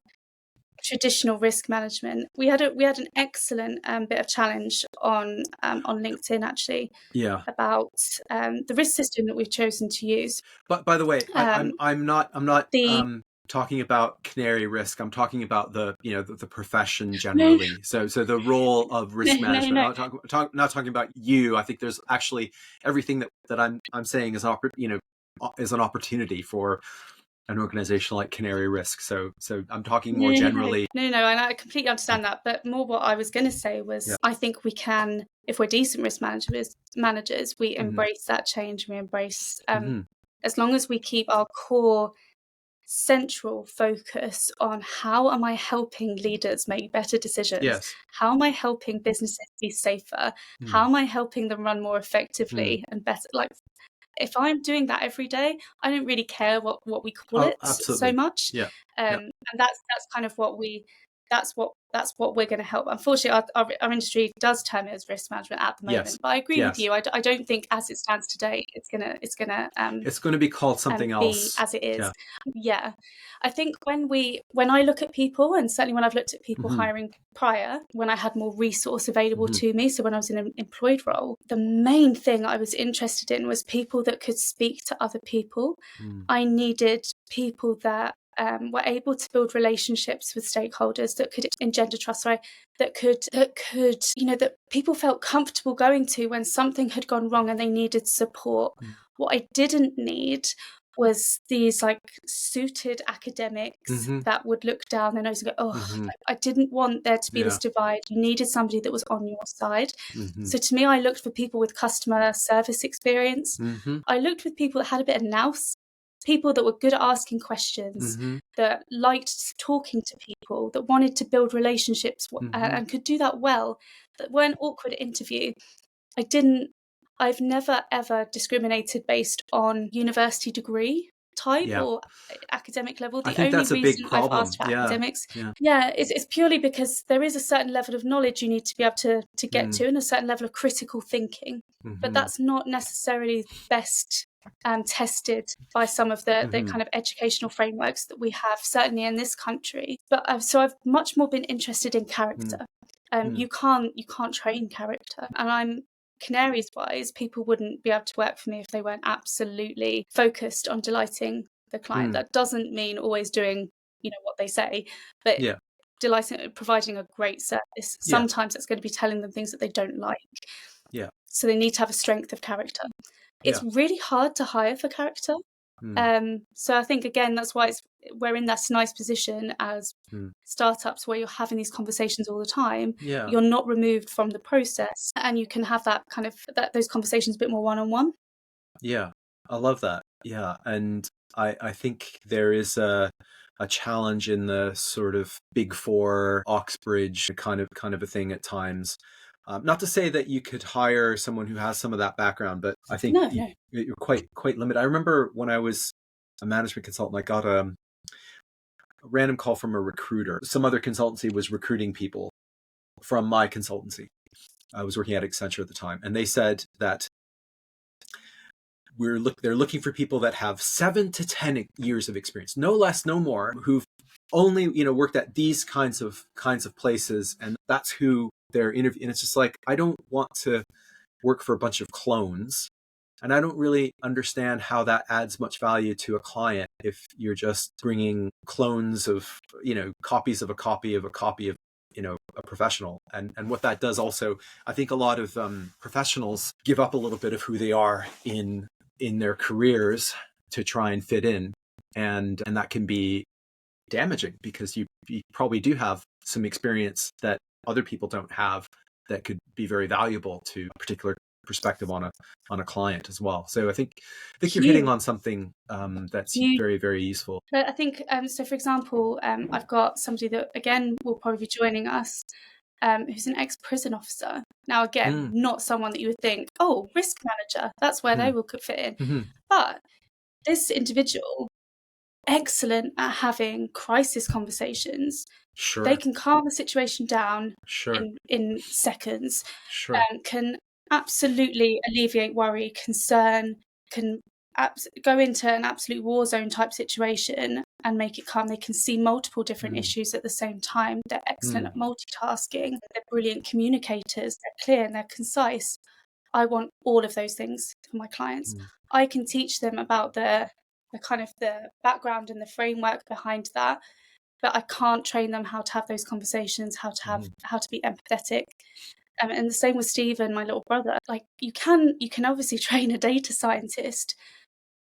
Speaker 2: traditional risk management. We had an excellent bit of challenge on LinkedIn actually. Yeah. About the risk system that we've chosen to use. But
Speaker 1: by the way, I'm not talking about Canary Risk. I'm talking about the profession generally. So the role of risk management. No. Not talking about you. I think there's actually everything that I'm saying is is an opportunity for an organization like Canary Risk. So I'm talking more generally.
Speaker 2: No, and I completely understand that. But more what I was going to say was, I think we can, if we're decent risk managers, we embrace that change. We embrace, as long as we keep our core central focus on how am I helping leaders make better decisions? Yes. How am I helping businesses be safer? How am I helping them run more effectively and better? Like, if I'm doing that every day, I don't really care what we call it so much. Yeah. And that's kind of what that's what we're going to help. Unfortunately, our industry does term it as risk management at the moment. Yes. But I agree with you. I don't think as it stands today, it's gonna
Speaker 1: be called something else
Speaker 2: as it is. Yeah. I think when I look at people, and certainly when I've looked at people hiring prior, when I had more resource available to me, so when I was in an employed role, the main thing I was interested in was people that could speak to other people. I needed people that were able to build relationships with stakeholders, that could engender trust, that could that people felt comfortable going to when something had gone wrong and they needed support. What I didn't need was these like suited academics
Speaker 1: Mm-hmm.
Speaker 2: that would look down their nose and go, oh,
Speaker 1: Mm-hmm.
Speaker 2: I didn't want there to be
Speaker 1: Yeah.
Speaker 2: this divide. You needed somebody that was on your side.
Speaker 1: Mm-hmm.
Speaker 2: So to me, I looked for people with customer service experience.
Speaker 1: Mm-hmm.
Speaker 2: I looked with people that had a bit of nous, people that were good at asking questions,
Speaker 1: Mm-hmm.
Speaker 2: that liked talking to people, that wanted to build relationships
Speaker 1: Mm-hmm.
Speaker 2: and could do that well, that weren't awkward at interview. I've never ever discriminated based on university degree type
Speaker 1: Yeah.
Speaker 2: or academic level.
Speaker 1: I
Speaker 2: The
Speaker 1: think
Speaker 2: only
Speaker 1: that's a big
Speaker 2: reason I've asked
Speaker 1: problem.
Speaker 2: for
Speaker 1: Yeah.
Speaker 2: academics,
Speaker 1: Yeah.
Speaker 2: yeah, it's purely because there is a certain level of knowledge you need to be able to get
Speaker 1: Mm.
Speaker 2: to and a certain level of critical thinking. But
Speaker 1: Mm-hmm.
Speaker 2: that's not necessarily best tested by some of the
Speaker 1: Mm-hmm.
Speaker 2: kind of educational frameworks that we have, certainly in this country. But so I've much more been interested in character.
Speaker 1: Mm.
Speaker 2: You can't train character, and I'm Canaries wise, people wouldn't be able to work for me if they weren't absolutely focused on delighting the client.
Speaker 1: Mm.
Speaker 2: That doesn't mean always doing, what they say, but
Speaker 1: Yeah.
Speaker 2: delighting, providing a great service.
Speaker 1: Yeah.
Speaker 2: Sometimes it's going to be telling them things that they don't like.
Speaker 1: Yeah.
Speaker 2: So they need to have a strength of character.
Speaker 1: Yeah.
Speaker 2: It's really hard to hire for character.
Speaker 1: Mm.
Speaker 2: So I think, again, that's why we're in that nice position as
Speaker 1: Mm.
Speaker 2: startups where you're having these conversations all the time.
Speaker 1: Yeah.
Speaker 2: You're not removed from the process, and you can have that kind of those conversations a bit more one-on-one.
Speaker 1: Yeah. I love that. Yeah. And I think there is a challenge in the sort of Big Four, Oxbridge kind of a thing at times. Not to say that you could hire someone who has some of that background, but I think
Speaker 2: No.
Speaker 1: you're quite limited. I remember when I was a management consultant, I got a random call from a recruiter. Some other consultancy was recruiting people from my consultancy. I was working at Accenture at the time, and they said that they're looking for people that have 7 to 10 years of experience, no less, no more, who've only worked at these kinds of places, and that's who they're interviewing. And it's just like, I don't want to work for a bunch of clones, and I don't really understand how that adds much value to a client if you're just bringing clones of copies of a copy of a copy of a professional. And what that does also, I think a lot of professionals give up a little bit of who they are in their careers to try and fit in, and that can be damaging, because you probably do have some experience that other people don't have that could be very valuable to a particular perspective on a client as well. So I think you're hitting
Speaker 2: Huge.
Speaker 1: on something that's
Speaker 2: Huge.
Speaker 1: very, very useful.
Speaker 2: But I think so. For example, I've got somebody that again will probably be joining us, who's an ex-prison officer. Now, again,
Speaker 1: Mm.
Speaker 2: not someone that you would think, oh, risk manager, that's where they could fit in.
Speaker 1: Mm-hmm.
Speaker 2: But this individual, excellent at having crisis conversations. They
Speaker 1: Sure.
Speaker 2: can calm the situation down
Speaker 1: Sure.
Speaker 2: in seconds,
Speaker 1: Sure.
Speaker 2: can absolutely alleviate worry, concern, can go into an absolute war zone type situation and make it calm. They can see multiple different issues at the same time. They're excellent at multitasking. They're brilliant communicators. They're clear and they're concise. I want all of those things for my clients. I can teach them about the kind of the background and the framework behind that, but I can't train them how to have those conversations, how to be empathetic. And the same with Stephen, my little brother. Like you can obviously train a data scientist,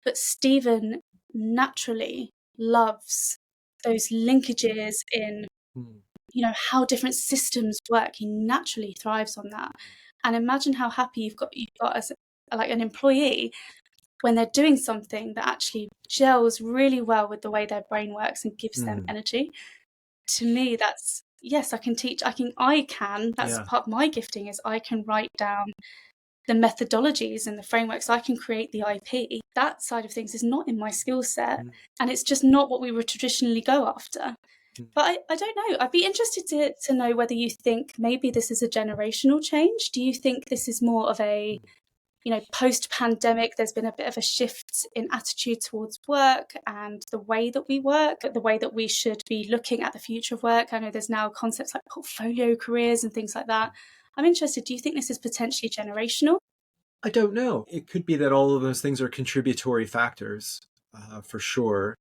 Speaker 2: but Stephen naturally loves those linkages in how different systems work. He naturally thrives on that. And imagine how happy you've got as like an employee when they're doing something that actually gels really well with the way their brain works and gives them energy. To me, that's yes, I can teach. That's
Speaker 1: Yeah.
Speaker 2: part of my gifting, is I can write down the methodologies and the frameworks. I can create the IP. That side of things is not in my skill set, and it's just not what we would traditionally go after. But I don't know. I'd be interested to know whether you think maybe this is a generational change. Do you think this is more of a, post-pandemic, there's been a bit of a shift in attitude towards work and the way that we work, the way that we should be looking at the future of work? I know there's now concepts like portfolio careers and things like that. I'm interested. Do you think this is potentially generational?
Speaker 1: I don't know. It could be that all of those things are contributory factors, for sure.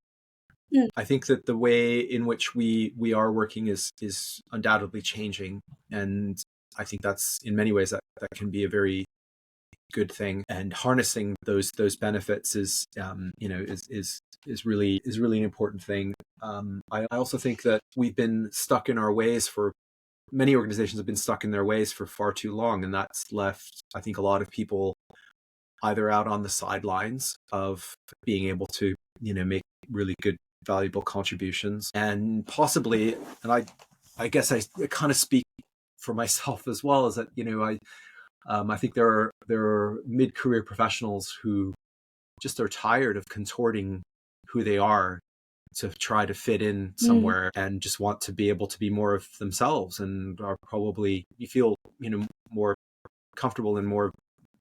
Speaker 1: I think that the way in which we are working is undoubtedly changing, and I think that's in many ways that can be a very good thing, and harnessing those benefits is really an important thing. I also think that we've been stuck in our ways for many organizations have been stuck in their ways for far too long, and that's left, I think, a lot of people either out on the sidelines of being able to make really good, valuable contributions, and possibly, and I guess I kind of speak for myself as well, is that I think there are mid-career professionals who just are tired of contorting who they are to try to fit in somewhere, and just want to be able to be more of themselves, and are probably, you feel more comfortable and more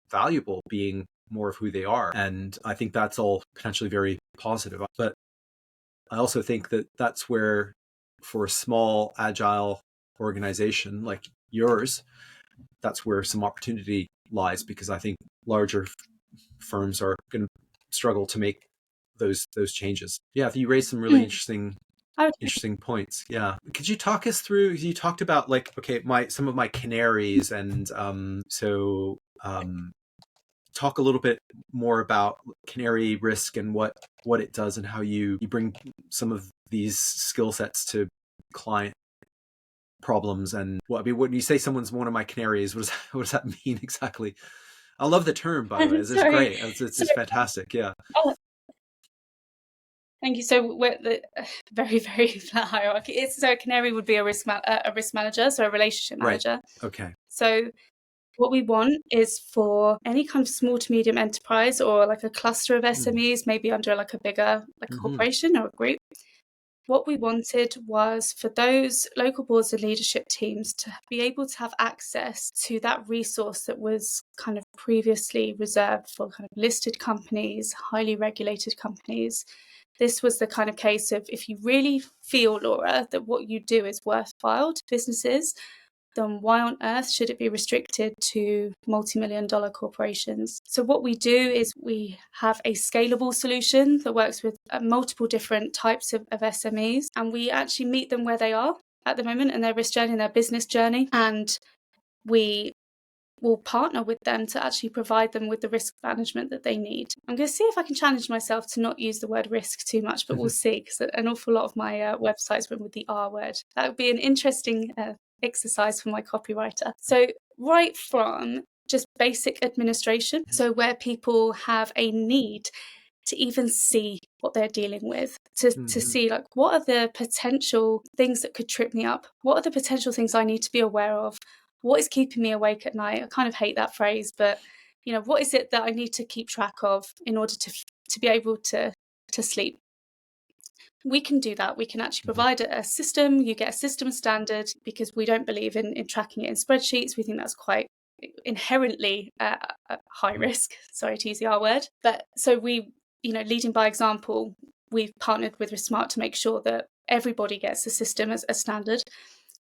Speaker 1: valuable being more of who they are. And I think that's all potentially very positive. But I also think that that's where, for a small, agile organization like yours, that's where some opportunity lies, because I think larger firms are going to struggle to make those changes. Yeah, you raised some really interesting points. Yeah, could you talk us through? You talked about, like, okay, some of my canaries, and talk a little bit more about Canary Risk and what it does, and how you bring some of these skill sets to client problems. And when you say someone's one of my canaries, what does that mean exactly? I love the term, by the way. It's great. It's fantastic. Yeah.
Speaker 2: Oh, thank you. So we're the very, very flat hierarchy. So a canary would be a risk manager, so a relationship manager.
Speaker 1: Right. Okay.
Speaker 2: So what we want is for any kind of small to medium enterprise, or like a cluster of SMEs, maybe under like a bigger corporation or a group. What we wanted was for those local boards and leadership teams to be able to have access to that resource that was kind of previously reserved for kind of listed companies, highly regulated companies. This was the kind of case of, if you really feel, Laura, that what you do is worthwhile to businesses, then why on earth should it be restricted to multi-million-dollar corporations? So what we do is we have a scalable solution that works with multiple different types of SMEs, and we actually meet them where they are at the moment in their risk journey, in their business journey, and we will partner with them to actually provide them with the risk management that they need. I'm going to see if I can challenge myself to not use the word risk too much, but we'll see, because an awful lot of my websites went with the R word. That would be an interesting exercise for my copywriter. So right from just basic administration, so where people have a need to even see what they're dealing with, to see, like, what are the potential things that could trip me up? What are the potential things I need to be aware of? What is keeping me awake at night? I kind of hate that phrase, but what is it that I need to keep track of in order to be able to sleep? We can do that. We can actually provide a system. You get a system standard, because we don't believe in tracking it in spreadsheets. We think that's quite inherently high risk. Sorry to use the R word. But so we, leading by example, we've partnered with Smart to make sure that everybody gets the system as a standard.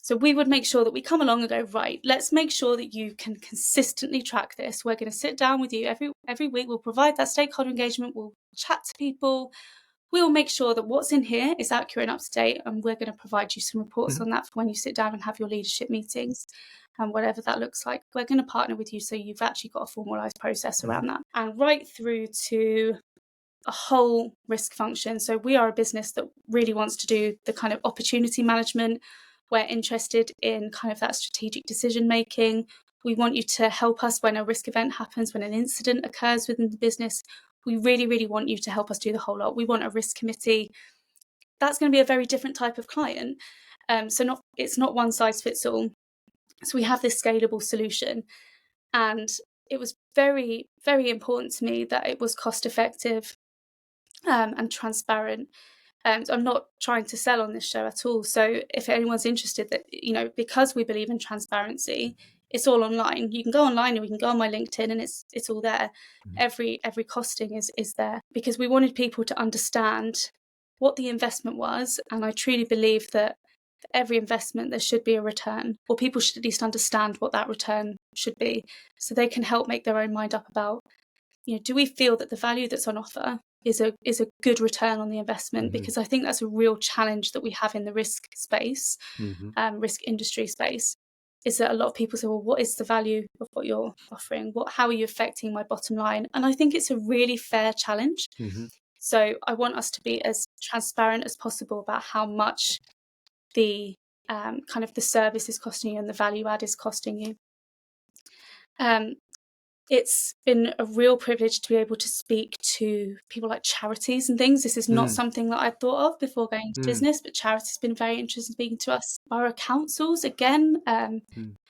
Speaker 2: So we would make sure that we come along and go, right, let's make sure that you can consistently track this. We're going to sit down with you every week. We'll provide that stakeholder engagement. We'll chat to people. We'll make sure that what's in here is accurate and up to date, and we're going to provide you some reports on that for when you sit down and have your leadership meetings, and whatever that looks like. We're going to partner with you so you've actually got a formalised process around that, and right through to a whole risk function. So we are a business that really wants to do the kind of opportunity management. We're interested in kind of that strategic decision making. We want you to help us when a risk event happens, when an incident occurs within the business. We really, really want you to help us do the whole lot. We want a risk committee. That's going to be a very different type of client. So it's not one size fits all. So we have this scalable solution. And it was very, very important to me that it was cost effective and transparent. I'm not trying to sell on this show at all. So if anyone's interested, that because we believe in transparency, it's all online. You can go online, and we can go on my LinkedIn, and it's all there. Every costing is there, because we wanted people to understand what the investment was. And I truly believe that for every investment there should be a return, or people should at least understand what that return should be, so they can help make their own mind up about, do we feel that the value that's on offer is a good return on the investment? Because I think that's a real challenge that we have in the risk space, risk industry space. is that a lot of people say, well, what is the value of what you're offering? How are you affecting my bottom line? And I think it's a really fair challenge.
Speaker 1: Mm-hmm.
Speaker 2: So I want us to be as transparent as possible about how much the kind of the service is costing you and the value add is costing you. It's been a real privilege to be able to speak to people like charities and things. This is not something that I thought of before going into business, but charities have been very interested in speaking to us. Borough councils, again,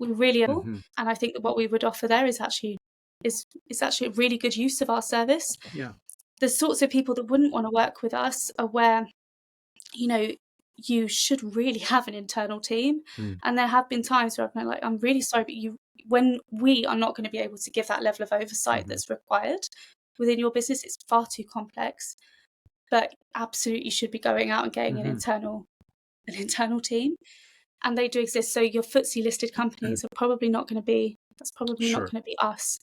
Speaker 2: we really are.
Speaker 1: Mm-hmm.
Speaker 2: And I think that what we would offer there is actually a really good use of our service.
Speaker 1: Yeah.
Speaker 2: The sorts of people that wouldn't want to work with us are where, you know, you should really have an internal team. And there have been times where I've been like, I'm really sorry, but when we are not going to be able to give that level of oversight that's required within your business, it's far too complex. But absolutely should be going out and getting an internal team. And they do exist. So your FTSE listed companies are probably not going to be, that's probably not
Speaker 1: Sure.
Speaker 2: going to be us.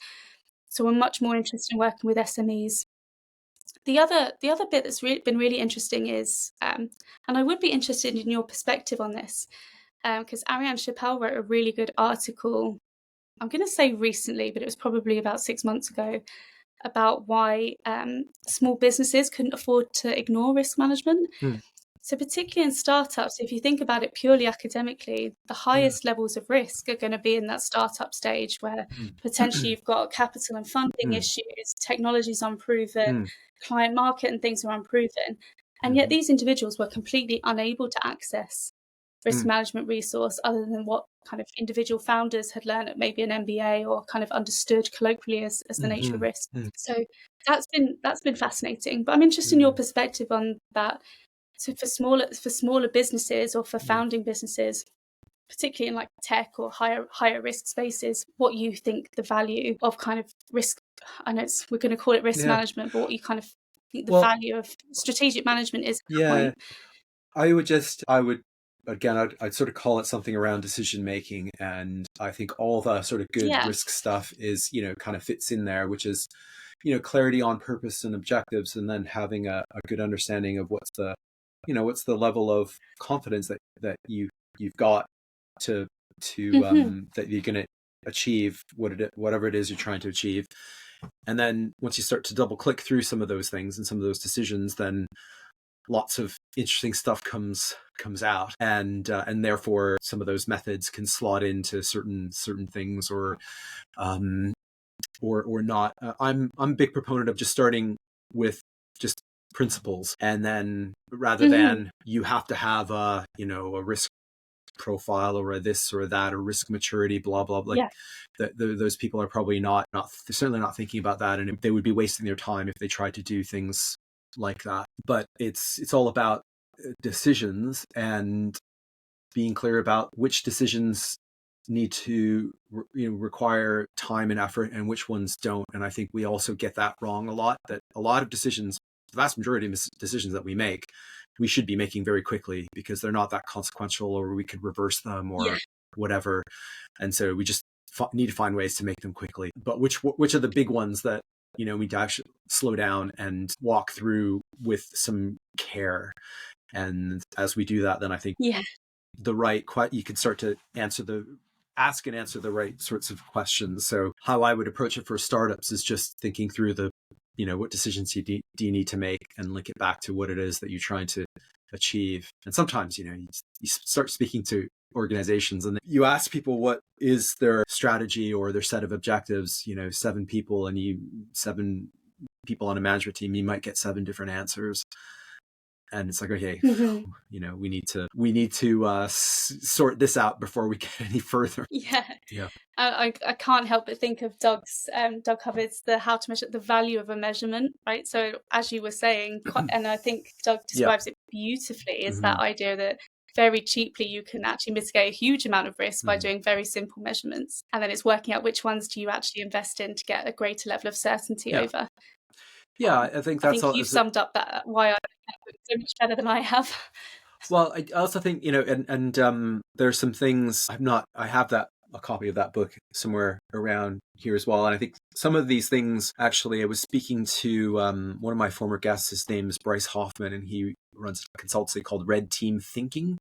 Speaker 2: So we're much more interested in working with SMEs. The other bit that's been really interesting is, and I would be interested in your perspective on this, because Ariane Chappell wrote a really good article, I'm going to say recently, but it was probably about 6 months ago, about why small businesses couldn't afford to ignore risk management. So particularly in startups, if you think about it purely academically, the highest levels of risk are going to be in that startup stage where potentially you've got capital and funding issues, technology's unproven, client market and things are unproven. And yet these individuals were completely unable to access risk management resource other than what kind of individual founders had learned at maybe an MBA or kind of understood colloquially as the nature of risk. So that's been fascinating. But I'm interested in your perspective on that. So for smaller businesses or for founding businesses, particularly in like tech or higher risk spaces, what you think the value of kind of risk, I know we're going to call it risk management, but what you kind of think the value of strategic management is at that point.
Speaker 1: I'd sort of call it something around decision making, and I think all the sort of good risk stuff is, kind of fits in there, which is, clarity on purpose and objectives, and then having a good understanding of what's the level of confidence that you've got to that you're going to achieve whatever it is you're trying to achieve. And then once you start to double click through some of those things and some of those decisions, then lots of interesting stuff comes out, and therefore some of those methods can slot into certain things or not. I'm a big proponent of just starting with just principles, and then rather than you have to have a risk profile or a this or that or risk maturity, blah blah blah. Those people are probably not certainly not thinking about that, and they would be wasting their time if they tried to do things like that. But it's all about decisions and being clear about which decisions need to require time and effort and which ones don't. And I think we also get that wrong a lot, that a lot of decisions, the vast majority of decisions that we make, we should be making very quickly because they're not that consequential, or we could reverse them or whatever. And so we just need to find ways to make them quickly. But which are the big ones that we need to actually slow down and walk through with some care. And as we do that, then I think you can start to ask and answer the right sorts of questions. So how I would approach it for startups is just thinking through what decisions do you need to make, and link it back to what it is that you're trying to achieve. And sometimes, you start speaking to organizations and you ask people what is their strategy or their set of objectives, 7 people, and 7 people on a management team, you might get 7 different answers. And it's like, okay, we need to sort this out before we get any further.
Speaker 2: I can't help but think of Doug Hubbard's the How to Measure the Value of a Measurement, right? So as you were saying, and I think Doug describes it beautifully, is that idea that very cheaply you can actually mitigate a huge amount of risk by doing very simple measurements, and then it's working out which ones do you actually invest in to get a greater level of certainty over.
Speaker 1: I think
Speaker 2: you've summed up that why I think so much better than I have.
Speaker 1: Well, I also think, and there's some things I have a copy of that book somewhere around here as well. And I think some of these things, actually, I was speaking to one of my former guests. His name is Bryce Hoffman, and he runs a consultancy called Red Team Thinking,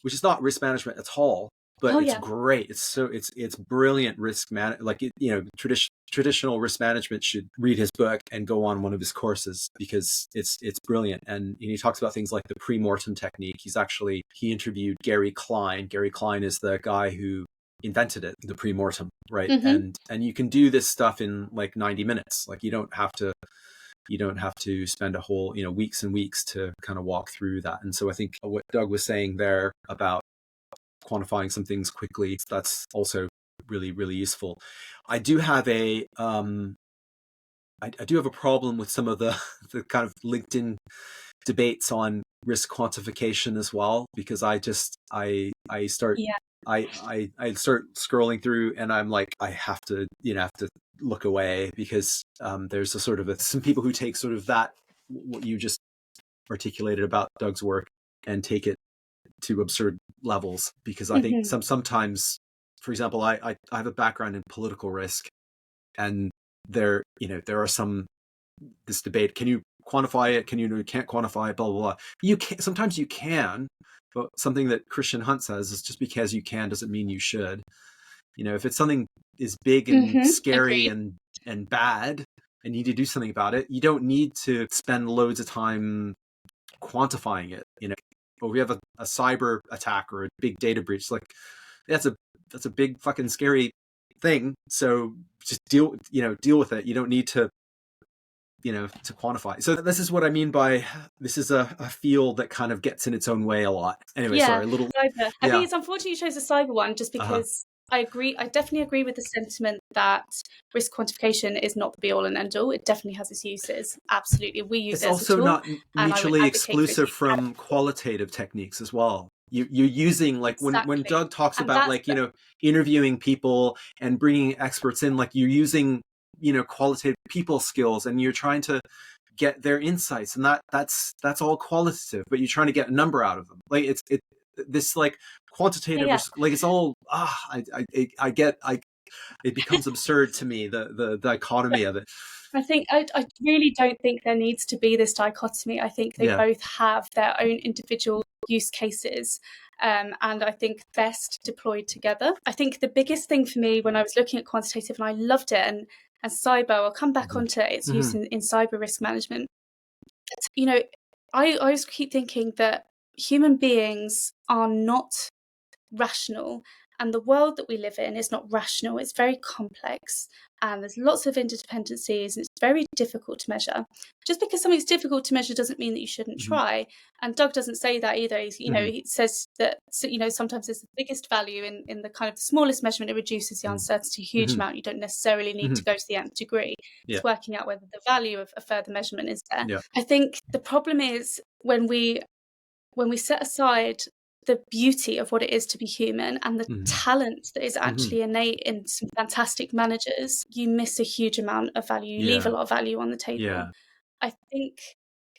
Speaker 1: which is not risk management at all. but
Speaker 2: Oh
Speaker 1: it's
Speaker 2: yeah.
Speaker 1: great. It's brilliant like traditional risk management should read his book and go on one of his courses, because it's brilliant. And he talks about things like the pre-mortem technique. He interviewed Gary Klein. Gary Klein is the guy who invented it, the pre-mortem, right?
Speaker 2: Mm-hmm.
Speaker 1: And you can do this stuff in like 90 minutes. Like you don't have to spend a whole, weeks and weeks to kind of walk through that. And so I think what Doug was saying there about quantifying some things quickly, that's also really, really useful. I do have a problem with some of the the kind of LinkedIn debates on risk quantification as well, because I start
Speaker 2: Yeah.
Speaker 1: I start scrolling through and I'm like, I have to look away, because there's a sort of some people who take sort of that, what you just articulated about Doug's work, and take it to absurd levels. Because I think
Speaker 2: Mm-hmm.
Speaker 1: sometimes, for example, I have a background in political risk, and there are some, this debate, can you quantify it, you can't quantify it, blah blah blah. Sometimes you can, but something that Christian Hunt says is, just because you can doesn't mean you should. If it's something is big and
Speaker 2: Mm-hmm.
Speaker 1: scary
Speaker 2: Agreed.
Speaker 1: and bad, and you need to do something about it, you don't need to spend loads of time quantifying it. Or we have a cyber attack or a big data breach, like that's a big fucking scary thing. So just deal with it. You don't need to to quantify. So this is what I mean by, this is a field that kind of gets in its own way a lot. Anyway,
Speaker 2: Yeah.
Speaker 1: sorry, a little.
Speaker 2: Cyber. I think
Speaker 1: Yeah.
Speaker 2: it's unfortunate you chose the cyber one, just
Speaker 1: Uh-huh.
Speaker 2: because I agree. I definitely agree with the sentiment that risk quantification is not the be all and end all. It definitely has its uses. Absolutely. We use
Speaker 1: It's
Speaker 2: it as a
Speaker 1: also
Speaker 2: tool,
Speaker 1: not
Speaker 2: and I would
Speaker 1: mutually
Speaker 2: advocate for its
Speaker 1: exclusive
Speaker 2: use.
Speaker 1: from qualitative techniques as well. You're using, like, when
Speaker 2: Exactly.
Speaker 1: Doug talks
Speaker 2: And
Speaker 1: about,
Speaker 2: that's
Speaker 1: like, interviewing people and bringing experts in, like, you're using qualitative people skills, and you're trying to get their insights, and that's all qualitative, but you're trying to get a number out of them. Like this, like, quantitative,
Speaker 2: yeah.
Speaker 1: like, it's all I get, it becomes absurd to me, the dichotomy of it.
Speaker 2: I think I really don't think there needs to be this dichotomy. I think they
Speaker 1: Yeah.
Speaker 2: both have their own individual use cases, and I think best deployed together. I think the biggest thing for me when I was looking at quantitative, and I loved it, and cyber, I'll come back
Speaker 1: Mm-hmm.
Speaker 2: onto its use
Speaker 1: Mm-hmm.
Speaker 2: in cyber risk management. You know, I always keep thinking that human beings are not rational, and the world that we live in is not rational. It's very complex, and there's lots of interdependencies, and it's very difficult to measure. Just because something's difficult to measure doesn't mean that you shouldn't
Speaker 1: Mm-hmm.
Speaker 2: try. And Doug doesn't say that either.
Speaker 1: Mm-hmm.
Speaker 2: He says that, sometimes there's the biggest value in the kind of the smallest measurement. It reduces the uncertainty a huge
Speaker 1: Mm-hmm.
Speaker 2: amount. You don't necessarily need
Speaker 1: Mm-hmm.
Speaker 2: to go to the nth degree.
Speaker 1: Yeah.
Speaker 2: It's working out whether the value of a further measurement is there.
Speaker 1: Yeah.
Speaker 2: I think the problem is when we set aside the beauty of what it is to be human and the
Speaker 1: Mm-hmm.
Speaker 2: talent that is
Speaker 1: Mm-hmm.
Speaker 2: actually innate in some fantastic managers, you miss a huge amount of value. You leave a
Speaker 1: Yeah.
Speaker 2: lot of value on the table.
Speaker 1: Yeah.
Speaker 2: I think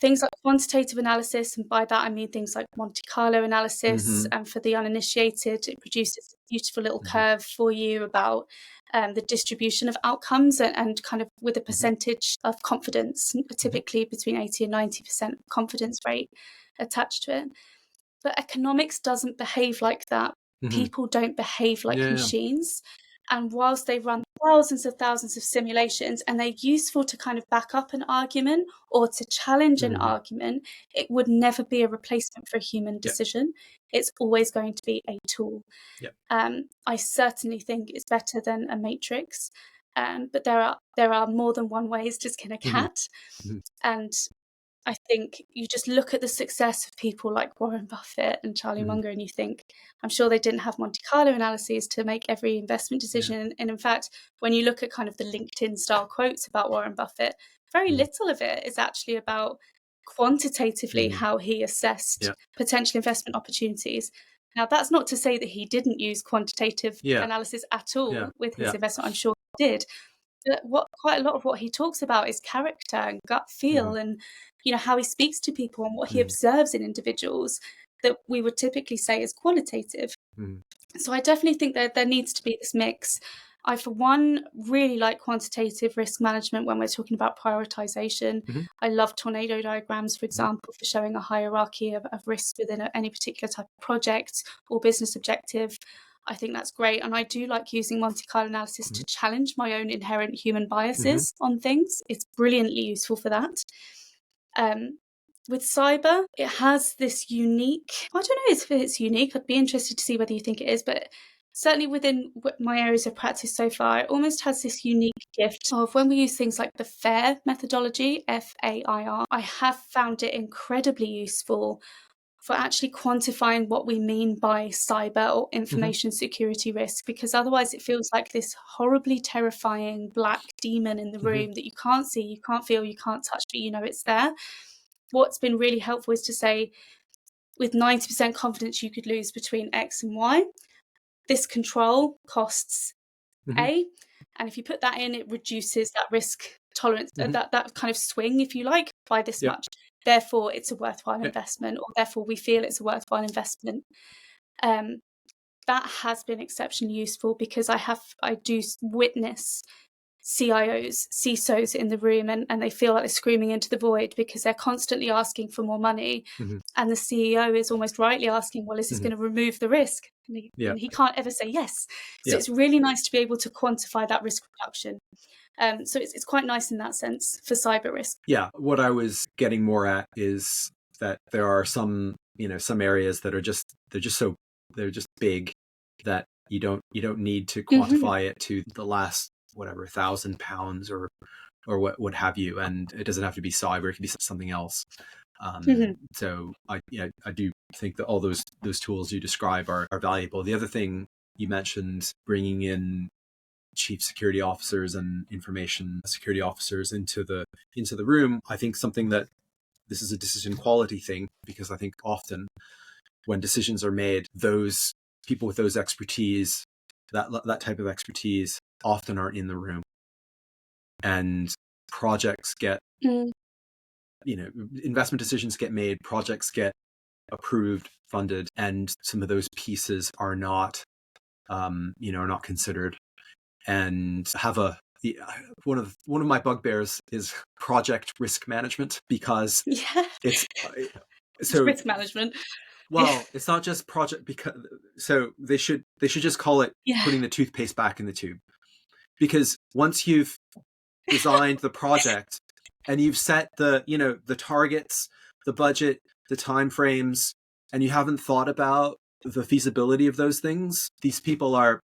Speaker 2: things like quantitative analysis, and by that I mean things like Monte Carlo analysis,
Speaker 1: Mm-hmm.
Speaker 2: and for the uninitiated, it produces a beautiful little
Speaker 1: Mm-hmm.
Speaker 2: curve for you about the distribution of outcomes, and kind of with a
Speaker 1: Mm-hmm.
Speaker 2: percentage of confidence,
Speaker 1: Mm-hmm.
Speaker 2: typically between 80 and 90% confidence rate attached to it. But economics doesn't behave like that.
Speaker 1: Mm-hmm.
Speaker 2: People don't behave like
Speaker 1: Yeah.
Speaker 2: machines. And whilst they run thousands of simulations, and they're useful to kind of back up an argument or to challenge an
Speaker 1: Mm-hmm.
Speaker 2: argument, it would never be a replacement for a human
Speaker 1: Yeah.
Speaker 2: decision. It's always going to be a tool.
Speaker 1: Yeah.
Speaker 2: I certainly think it's better than a matrix, but there are more than one ways to skin a
Speaker 1: Mm-hmm.
Speaker 2: cat.
Speaker 1: Mm-hmm.
Speaker 2: And I think you just look at the success of people like Warren Buffett and Charlie
Speaker 1: Mm-hmm.
Speaker 2: Munger, and you think, I'm sure they didn't have Monte Carlo analyses to make every investment
Speaker 1: Yeah.
Speaker 2: decision. And in fact, when you look at kind of the LinkedIn style quotes about Warren Buffett, very
Speaker 1: Mm-hmm.
Speaker 2: little of it is actually about quantitatively
Speaker 1: Mm-hmm.
Speaker 2: how he assessed
Speaker 1: Yeah.
Speaker 2: potential investment opportunities. Now, that's not to say that he didn't use quantitative
Speaker 1: Yeah.
Speaker 2: analysis at
Speaker 1: Yeah.
Speaker 2: all with his
Speaker 1: Yeah.
Speaker 2: investment. I'm sure he did. But quite a lot of what he talks about is character and gut
Speaker 1: Mm-hmm.
Speaker 2: feel, and how he speaks to people and what he
Speaker 1: Mm-hmm.
Speaker 2: observes in individuals that we would typically say is qualitative.
Speaker 1: Mm-hmm.
Speaker 2: So I definitely think that there needs to be this mix. I, for one, really like quantitative risk management when we're talking about prioritization.
Speaker 1: Mm-hmm.
Speaker 2: I love tornado diagrams, for example, for showing a hierarchy of risk within any particular type of project or business objective. I think that's great. And I do like using Monte Carlo analysis to challenge my own inherent human biases on things. It's brilliantly useful for that. With cyber, it has this unique, I don't know if it's unique, I'd be interested to see whether you think it is, but certainly within my areas of practice so far, it almost has this unique gift of when we use things like the FAIR methodology, FAIR, I have found it incredibly useful for actually quantifying what we mean by cyber or information security risk, because otherwise it feels like this horribly terrifying black demon in the room that you can't see, you can't feel, you can't touch, but you know it's there. What's been really helpful is to say, with 90% confidence, you could lose between X and Y. This control costs A, and if you put that in, it reduces that risk tolerance, that kind of swing, if you like, by this much. Therefore, it's a worthwhile investment, or therefore we feel it's a worthwhile investment. That has been exceptionally useful, because I do witness CIOs, CISOs in the room, and they feel like they're screaming into the void because they're constantly asking for more money. And the CEO is almost rightly asking, well, is this going to remove the risk? And he can't ever say yes. So it's really nice to be able to quantify that risk reduction. So it's quite nice in that sense for cyber risk.
Speaker 1: Yeah, what I was getting more at is that there are some areas that are just big that you don't need to quantify it to the last whatever £1,000 or what have you, and it doesn't have to be cyber; it can be something else. So I do think that all those tools you describe are valuable. The other thing you mentioned, bringing in chief security officers and information security officers into the room, I think something that this is a decision quality thing, because I think often when decisions are made, those people with those expertise, that type of expertise, often aren't in the room, and projects get investment decisions get made, projects get approved, funded, and some of those pieces are not are not considered. And one of my bugbears is project risk management, because it's
Speaker 2: risk management.
Speaker 1: Well, it's not just project, because so they should just call it putting the toothpaste back in the tube, because once you've designed the project and you've set the targets, the budget, the time frames, and you haven't thought about the feasibility of those things, these people are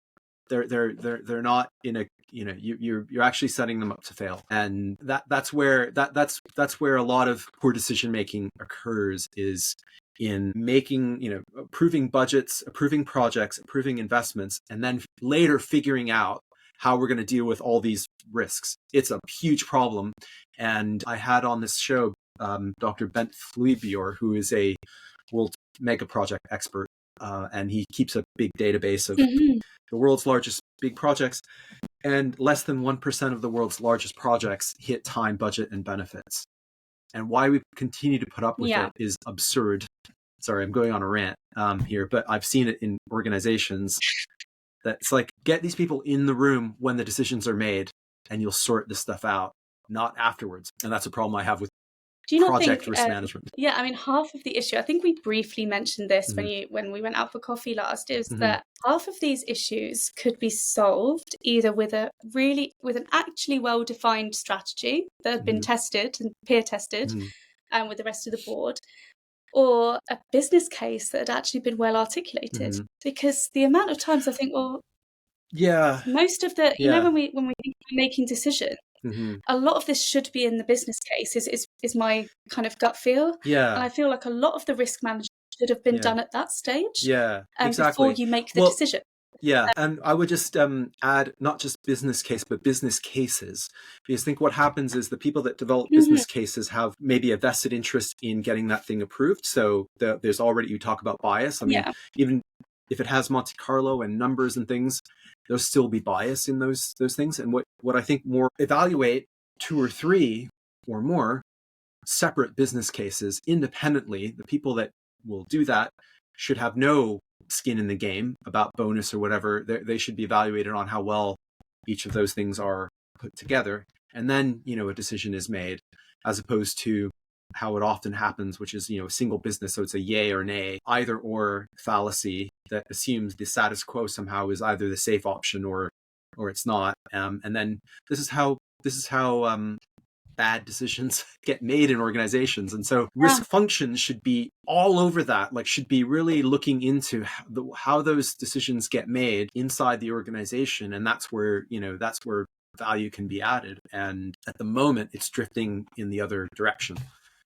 Speaker 1: they're not in a you're actually setting them up to fail, and that's where a lot of poor decision making occurs, is in making approving budgets, approving projects, approving investments, and then later figuring out how we're going to deal with all these risks. It's a huge problem. And I had on this show Dr. Bent Fluebior, who is a world mega project expert, and he keeps a big database of the world's largest big projects, and less than 1% of the world's largest projects hit time, budget, and benefits. And why we continue to put up with it is absurd. Sorry, I'm going on a rant here, but I've seen it in organizations that it's like, get these people in the room when the decisions are made, and you'll sort this stuff out, not afterwards. And that's a problem I have with project risk management.
Speaker 2: Yeah, I mean, half of the issue, I think we briefly mentioned this when we went out for coffee last, is that half of these issues could be solved either with an actually well-defined strategy that had been tested and peer tested and with the rest of the board, or a business case that had actually been well articulated. Because the amount of times I think, most of the, when we think we're making decisions, a lot of this should be in the business case, is my kind of gut feel. And I feel like a lot of the risk management should have been done at that stage.
Speaker 1: Exactly.
Speaker 2: Before you make the decision.
Speaker 1: And I would just add not just business case, but business cases. Because I think what happens is the people that develop business cases have maybe a vested interest in getting that thing approved. So there's already, you talk about bias. I mean, even if it has Monte Carlo and numbers and things, there'll still be bias in those things. And what I think, more evaluate 2 or 3 or more separate business cases independently. The people that will do that should have no skin in the game about bonus or whatever. They should be evaluated on how well each of those things are put together, and then a decision is made, as opposed to how it often happens, which is a single business, so it's a yay or nay, either or fallacy that assumes the status quo somehow is either the safe option or it's not. And then this is how bad decisions get made in organizations. And so
Speaker 2: Yeah.
Speaker 1: risk functions should be all over that, like should be really looking into how those decisions get made inside the organization. And that's where value can be added. And at the moment, it's drifting in the other direction,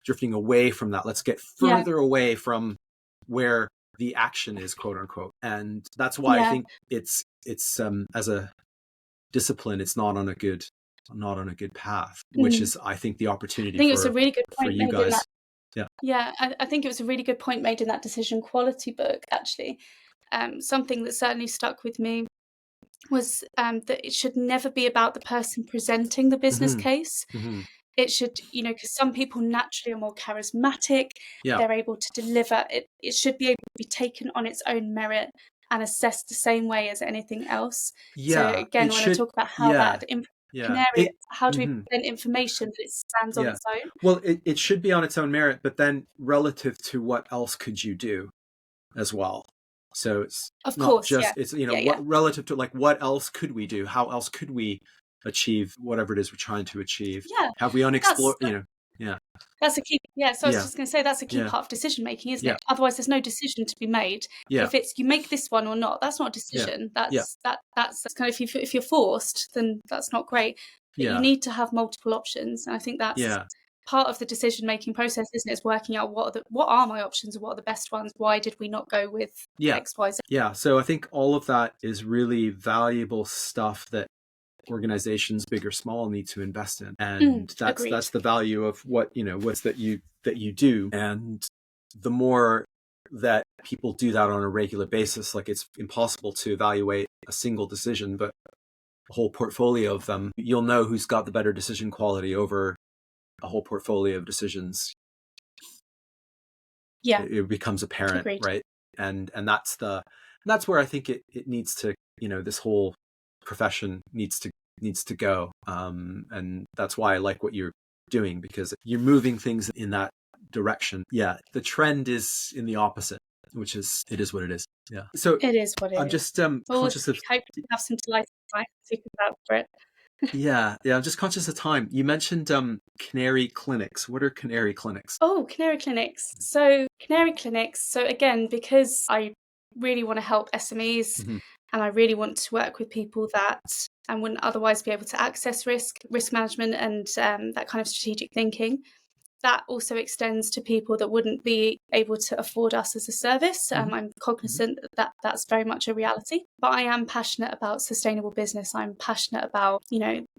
Speaker 1: drifting away from that. Let's get
Speaker 2: Yeah.
Speaker 1: further away from where the action is, quote unquote. And that's why I
Speaker 2: Yeah.
Speaker 1: think it's as a discipline, it's not on a good path, which is, I think, the
Speaker 2: I
Speaker 1: opportunity
Speaker 2: think it was a really good
Speaker 1: for
Speaker 2: point
Speaker 1: you
Speaker 2: made in that.
Speaker 1: guys. Yeah.
Speaker 2: Yeah, I think it was a really good point made in that decision quality book, actually. Something that certainly stuck with me was that it should never be about the person presenting the business
Speaker 1: Mm-hmm.
Speaker 2: case.
Speaker 1: Mm-hmm.
Speaker 2: It should, because some people naturally are more charismatic,
Speaker 1: Yeah.
Speaker 2: they're able to deliver. It should be able to be taken on its own merit and assessed the same way as anything else. So
Speaker 1: Yeah.
Speaker 2: again,
Speaker 1: It
Speaker 2: when I
Speaker 1: should.
Speaker 2: talk about how
Speaker 1: Yeah.
Speaker 2: that
Speaker 1: Yeah.
Speaker 2: Canary, how do we
Speaker 1: Mm-hmm.
Speaker 2: present information that it stands on
Speaker 1: Yeah.
Speaker 2: its own?
Speaker 1: Well, it should be on its own merit, but then relative to what else could you do as well. So it's
Speaker 2: Of
Speaker 1: not
Speaker 2: course, yeah.
Speaker 1: just, it's,
Speaker 2: Yeah, yeah.
Speaker 1: what relative to, like, what else could we do? How else could we achieve whatever it is we're trying to achieve?
Speaker 2: Yeah.
Speaker 1: Have we
Speaker 2: That's
Speaker 1: unexplored,
Speaker 2: that
Speaker 1: yeah,
Speaker 2: that's a key, yeah, so I was
Speaker 1: yeah,
Speaker 2: just gonna say that's a key
Speaker 1: yeah,
Speaker 2: part of decision making, isn't
Speaker 1: yeah,
Speaker 2: it? Otherwise there's no decision to be made.
Speaker 1: yeah,
Speaker 2: If it's you make this one or not, that's not a
Speaker 1: yeah,
Speaker 2: decision.
Speaker 1: yeah,
Speaker 2: That's kind of, if you're forced, then that's not great. But you
Speaker 1: yeah,
Speaker 2: need to have multiple options. And I think that's
Speaker 1: yeah,
Speaker 2: part of the decision making process, isn't it? It's working out what are my options and what are the best ones? Why did we not go with
Speaker 1: yeah,
Speaker 2: X, Y, Z?
Speaker 1: yeah. So I think all of that is really valuable stuff that organizations, big or small, need to invest in. And
Speaker 2: Agreed.
Speaker 1: that's the value of what's that you do. And the more that people do that on a regular basis, like, it's impossible to evaluate a single decision, but a whole portfolio of them, you'll know who's got the better decision quality over a whole portfolio of decisions.
Speaker 2: Yeah,
Speaker 1: It becomes apparent,
Speaker 2: agreed.
Speaker 1: right? And that's where I think it needs to, this whole profession needs to go. And that's why I like what you're doing, because you're moving things in that direction. Yeah, the trend is in the opposite, which is, it is what it is. Yeah. So
Speaker 2: It is what
Speaker 1: I'm
Speaker 2: it is.
Speaker 1: just
Speaker 2: Well, we'll
Speaker 1: conscious of,
Speaker 2: hope to have some delightful time to think about for it.
Speaker 1: yeah, I'm just conscious of time. You mentioned Canary clinics. What are Canary clinics?
Speaker 2: Oh, Canary Clinics. So Canary Clinics. So again, because I really want to help SMEs
Speaker 1: Mm-hmm.
Speaker 2: and I really want to work with people that wouldn't otherwise be able to access risk management and that kind of strategic thinking. That also extends to people that wouldn't be able to afford us as a service.
Speaker 1: Mm-hmm.
Speaker 2: I'm cognizant that that's very much a reality, but I am passionate about sustainable business. I'm passionate about,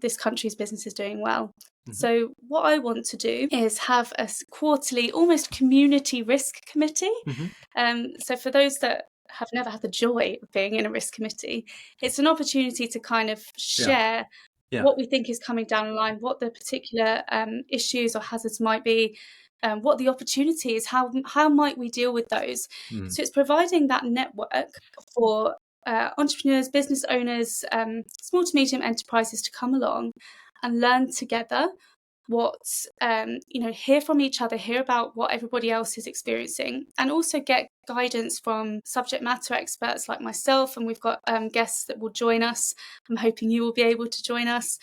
Speaker 2: this country's businesses doing well.
Speaker 1: Mm-hmm.
Speaker 2: So what I want to do is have a quarterly, almost community risk committee.
Speaker 1: Mm-hmm.
Speaker 2: So for those that have never had the joy of being in a risk committee, it's an opportunity to kind of
Speaker 1: Yeah.
Speaker 2: share
Speaker 1: Yeah.
Speaker 2: what we think is coming down the line, what the particular issues or hazards might be, what the opportunity is, how might we deal with those.
Speaker 1: Mm.
Speaker 2: So it's providing that network for entrepreneurs, business owners, small to medium enterprises to come along and learn together hear from each other, hear about what everybody else is experiencing, and also get guidance from subject matter experts like myself. And we've got guests that will join us. I'm hoping you will be able to join us,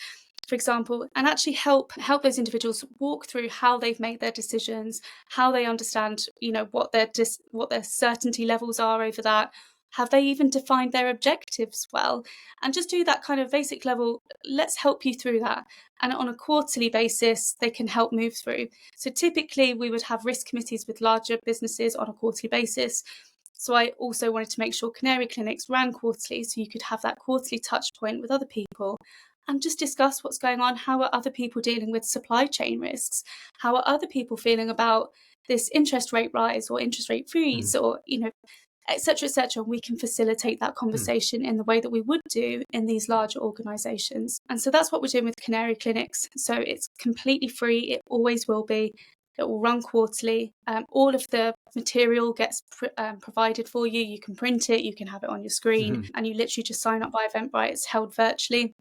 Speaker 2: for example, and actually help those individuals walk through how they've made their decisions, how they understand, what their certainty levels are over that. Have they even defined their objectives well? And just do that kind of basic level. Let's help you through that. And on a quarterly basis, they can help move through. So typically we would have risk committees with larger businesses on a quarterly basis. So I also wanted to make sure Canary Clinics ran quarterly, so you could have that quarterly touch point with other people and just discuss what's going on. How are other people dealing with supply chain risks? How are other people feeling about this interest rate rise or interest rate freeze, or, etc., etc. We can facilitate that conversation in the way that we would do in these larger organisations. And so that's what we're doing with Canary Clinics. So it's completely free. It always will be. It will run quarterly. All of the material gets provided for you. You can print it, you can have it on your screen, and you literally just sign up by Eventbrite. It's held virtually.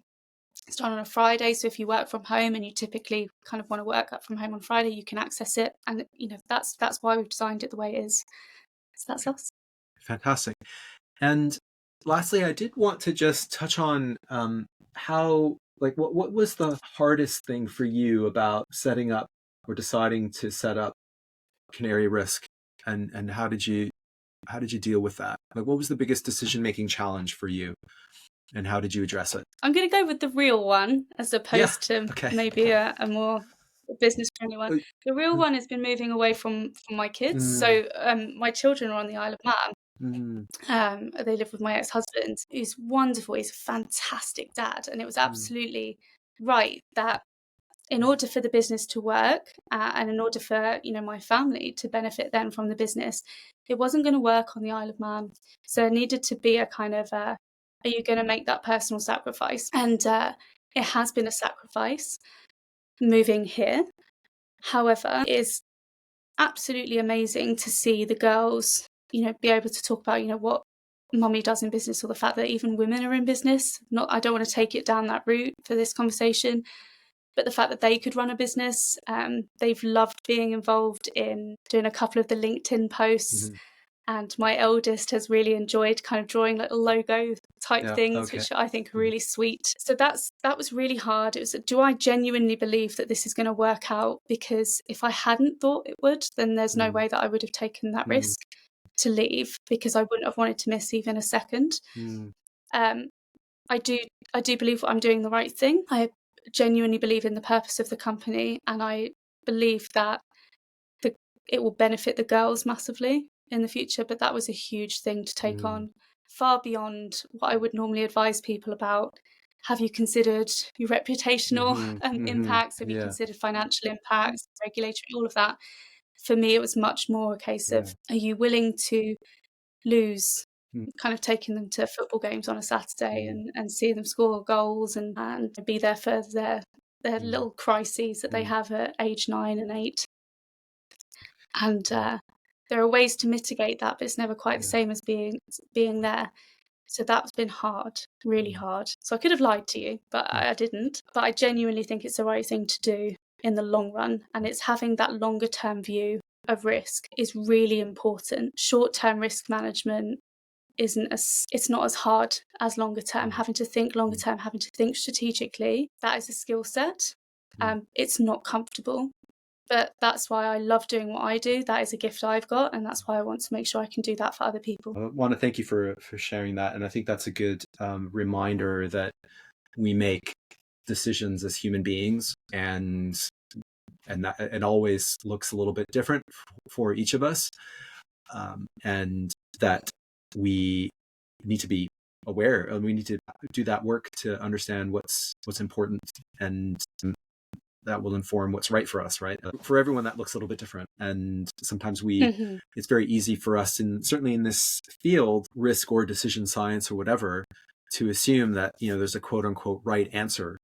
Speaker 2: It's done on a Friday, so if you work from home and you typically kind of want to work up from home on Friday, you can access it. And that's why we've designed it the way it is. So that's us.
Speaker 1: Fantastic. And lastly, I did want to just touch on how, like, what was the hardest thing for you about setting up or deciding to set up Canary Risk, and how did you deal with that? Like, what was the biggest decision-making challenge for you, and how did you address it?
Speaker 2: I'm going to go with the real one as
Speaker 1: Yeah.
Speaker 2: opposed to
Speaker 1: Okay.
Speaker 2: maybe a more business-friendly one.
Speaker 1: Uh,
Speaker 2: The real one has been moving away from my kids.
Speaker 1: mm,
Speaker 2: So my children are on the Isle of Man.
Speaker 1: mm,
Speaker 2: They live with my ex-husband, who's wonderful. He's a fantastic dad, and it was
Speaker 1: mm,
Speaker 2: absolutely right that in order for the business to work, and in order for my family to benefit then from the business, it wasn't going to work on the Isle of Man. So there needed to be a kind of are you going to make that personal sacrifice? And it has been a sacrifice moving here. However, it is absolutely amazing to see the girls, be able to talk about, what mummy does in business, or the fact that even women are in business. Not, I don't want to take it down that route for this conversation, but the fact that they could run a business, they've loved being involved in doing a couple of the LinkedIn posts.
Speaker 1: mhm.
Speaker 2: And my eldest has really enjoyed kind of drawing little logo type
Speaker 1: Yeah.
Speaker 2: things,
Speaker 1: Okay.
Speaker 2: which I think are
Speaker 1: Mhm.
Speaker 2: really sweet. So that was really hard. It was, do I genuinely believe that this is going to work out? Because if I hadn't thought it would, then there's no
Speaker 1: Mm,
Speaker 2: way that I would have taken that
Speaker 1: mm,
Speaker 2: risk to leave, because I wouldn't have wanted to miss even a second.
Speaker 1: mm,
Speaker 2: Um, I do I do believe I'm doing the right thing. I genuinely believe in the purpose of the company, and I believe that the it will benefit the girls massively in the future. But that was a huge thing to take
Speaker 1: mm,
Speaker 2: on, far beyond what I would normally advise people about. Have you considered your reputational
Speaker 1: mhm, mhm.
Speaker 2: impacts? Have you
Speaker 1: Yeah.
Speaker 2: considered financial impacts, regulatory, all of that? For me, it was much more a case
Speaker 1: Yeah.
Speaker 2: of, are you willing to lose,
Speaker 1: Mm,
Speaker 2: kind of taking them to football games on a Saturday,
Speaker 1: mm,
Speaker 2: and see them score goals, and be there for their
Speaker 1: mm,
Speaker 2: little crises that they
Speaker 1: mm.
Speaker 2: have at age 9 and 8. And there are ways to mitigate that, but it's never quite the
Speaker 1: Yeah.
Speaker 2: same as being there. So that's been hard, really
Speaker 1: Mm,
Speaker 2: hard. So I could have lied to you, but
Speaker 1: mm,
Speaker 2: I didn't. But I genuinely think it's the right thing to do in the long run. And it's having that longer term view of risk is really important. Short term risk management it's not as hard as longer term.
Speaker 1: mm,
Speaker 2: Having to think longer
Speaker 1: mm,
Speaker 2: term, having to think strategically, that is a skill set.
Speaker 1: mm.
Speaker 2: It's not comfortable, but that's why I love doing what I do. That is a gift I've got, and that's why I want to make sure I can do that for other people.
Speaker 1: I want to thank you for sharing that, and I think that's a good reminder that we make decisions as human beings, and that it always looks a little bit different for each of us, and that we need to be aware, and we need to do that work to understand what's important, and that will inform what's right for us, right? For everyone, that looks a little bit different. And sometimes
Speaker 2: Mhm.
Speaker 1: it's very easy for us, and certainly in this field, risk or decision science or whatever, to assume that, there's a quote unquote right answer.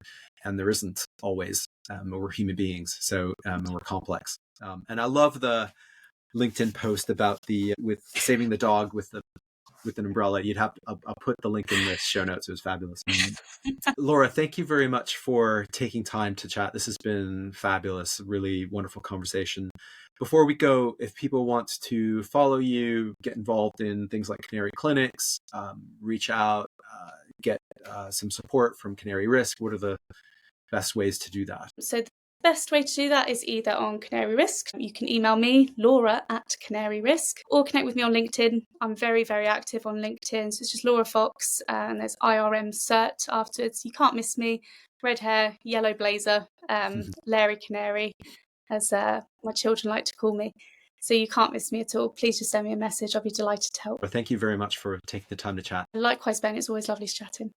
Speaker 1: And there isn't always. We're human beings. So, and we're complex. And I love the LinkedIn post about with saving the dog with an umbrella. I'll put the link in the show notes. It was fabulous. Laura, thank you very much for taking time to chat. This has been fabulous, really wonderful conversation. Before we go, if people want to follow you, get involved in things like Canary Clinics, reach out, get some support from Canary Risk, what are the best ways to do that?
Speaker 2: So the best way to do that is either on Canary Risk. You can email me, Laura at Canary Risk, or connect with me on LinkedIn. I'm very, very active on LinkedIn. So it's just Laura Fox, and there's IRM cert afterwards. You can't miss me. Red hair, yellow blazer, Larry Canary, as my children like to call me. So you can't miss me at all. Please just send me a message. I'll be delighted to help.
Speaker 1: Thank you very much for taking the time to chat.
Speaker 2: Likewise, Ben, it's always lovely chatting.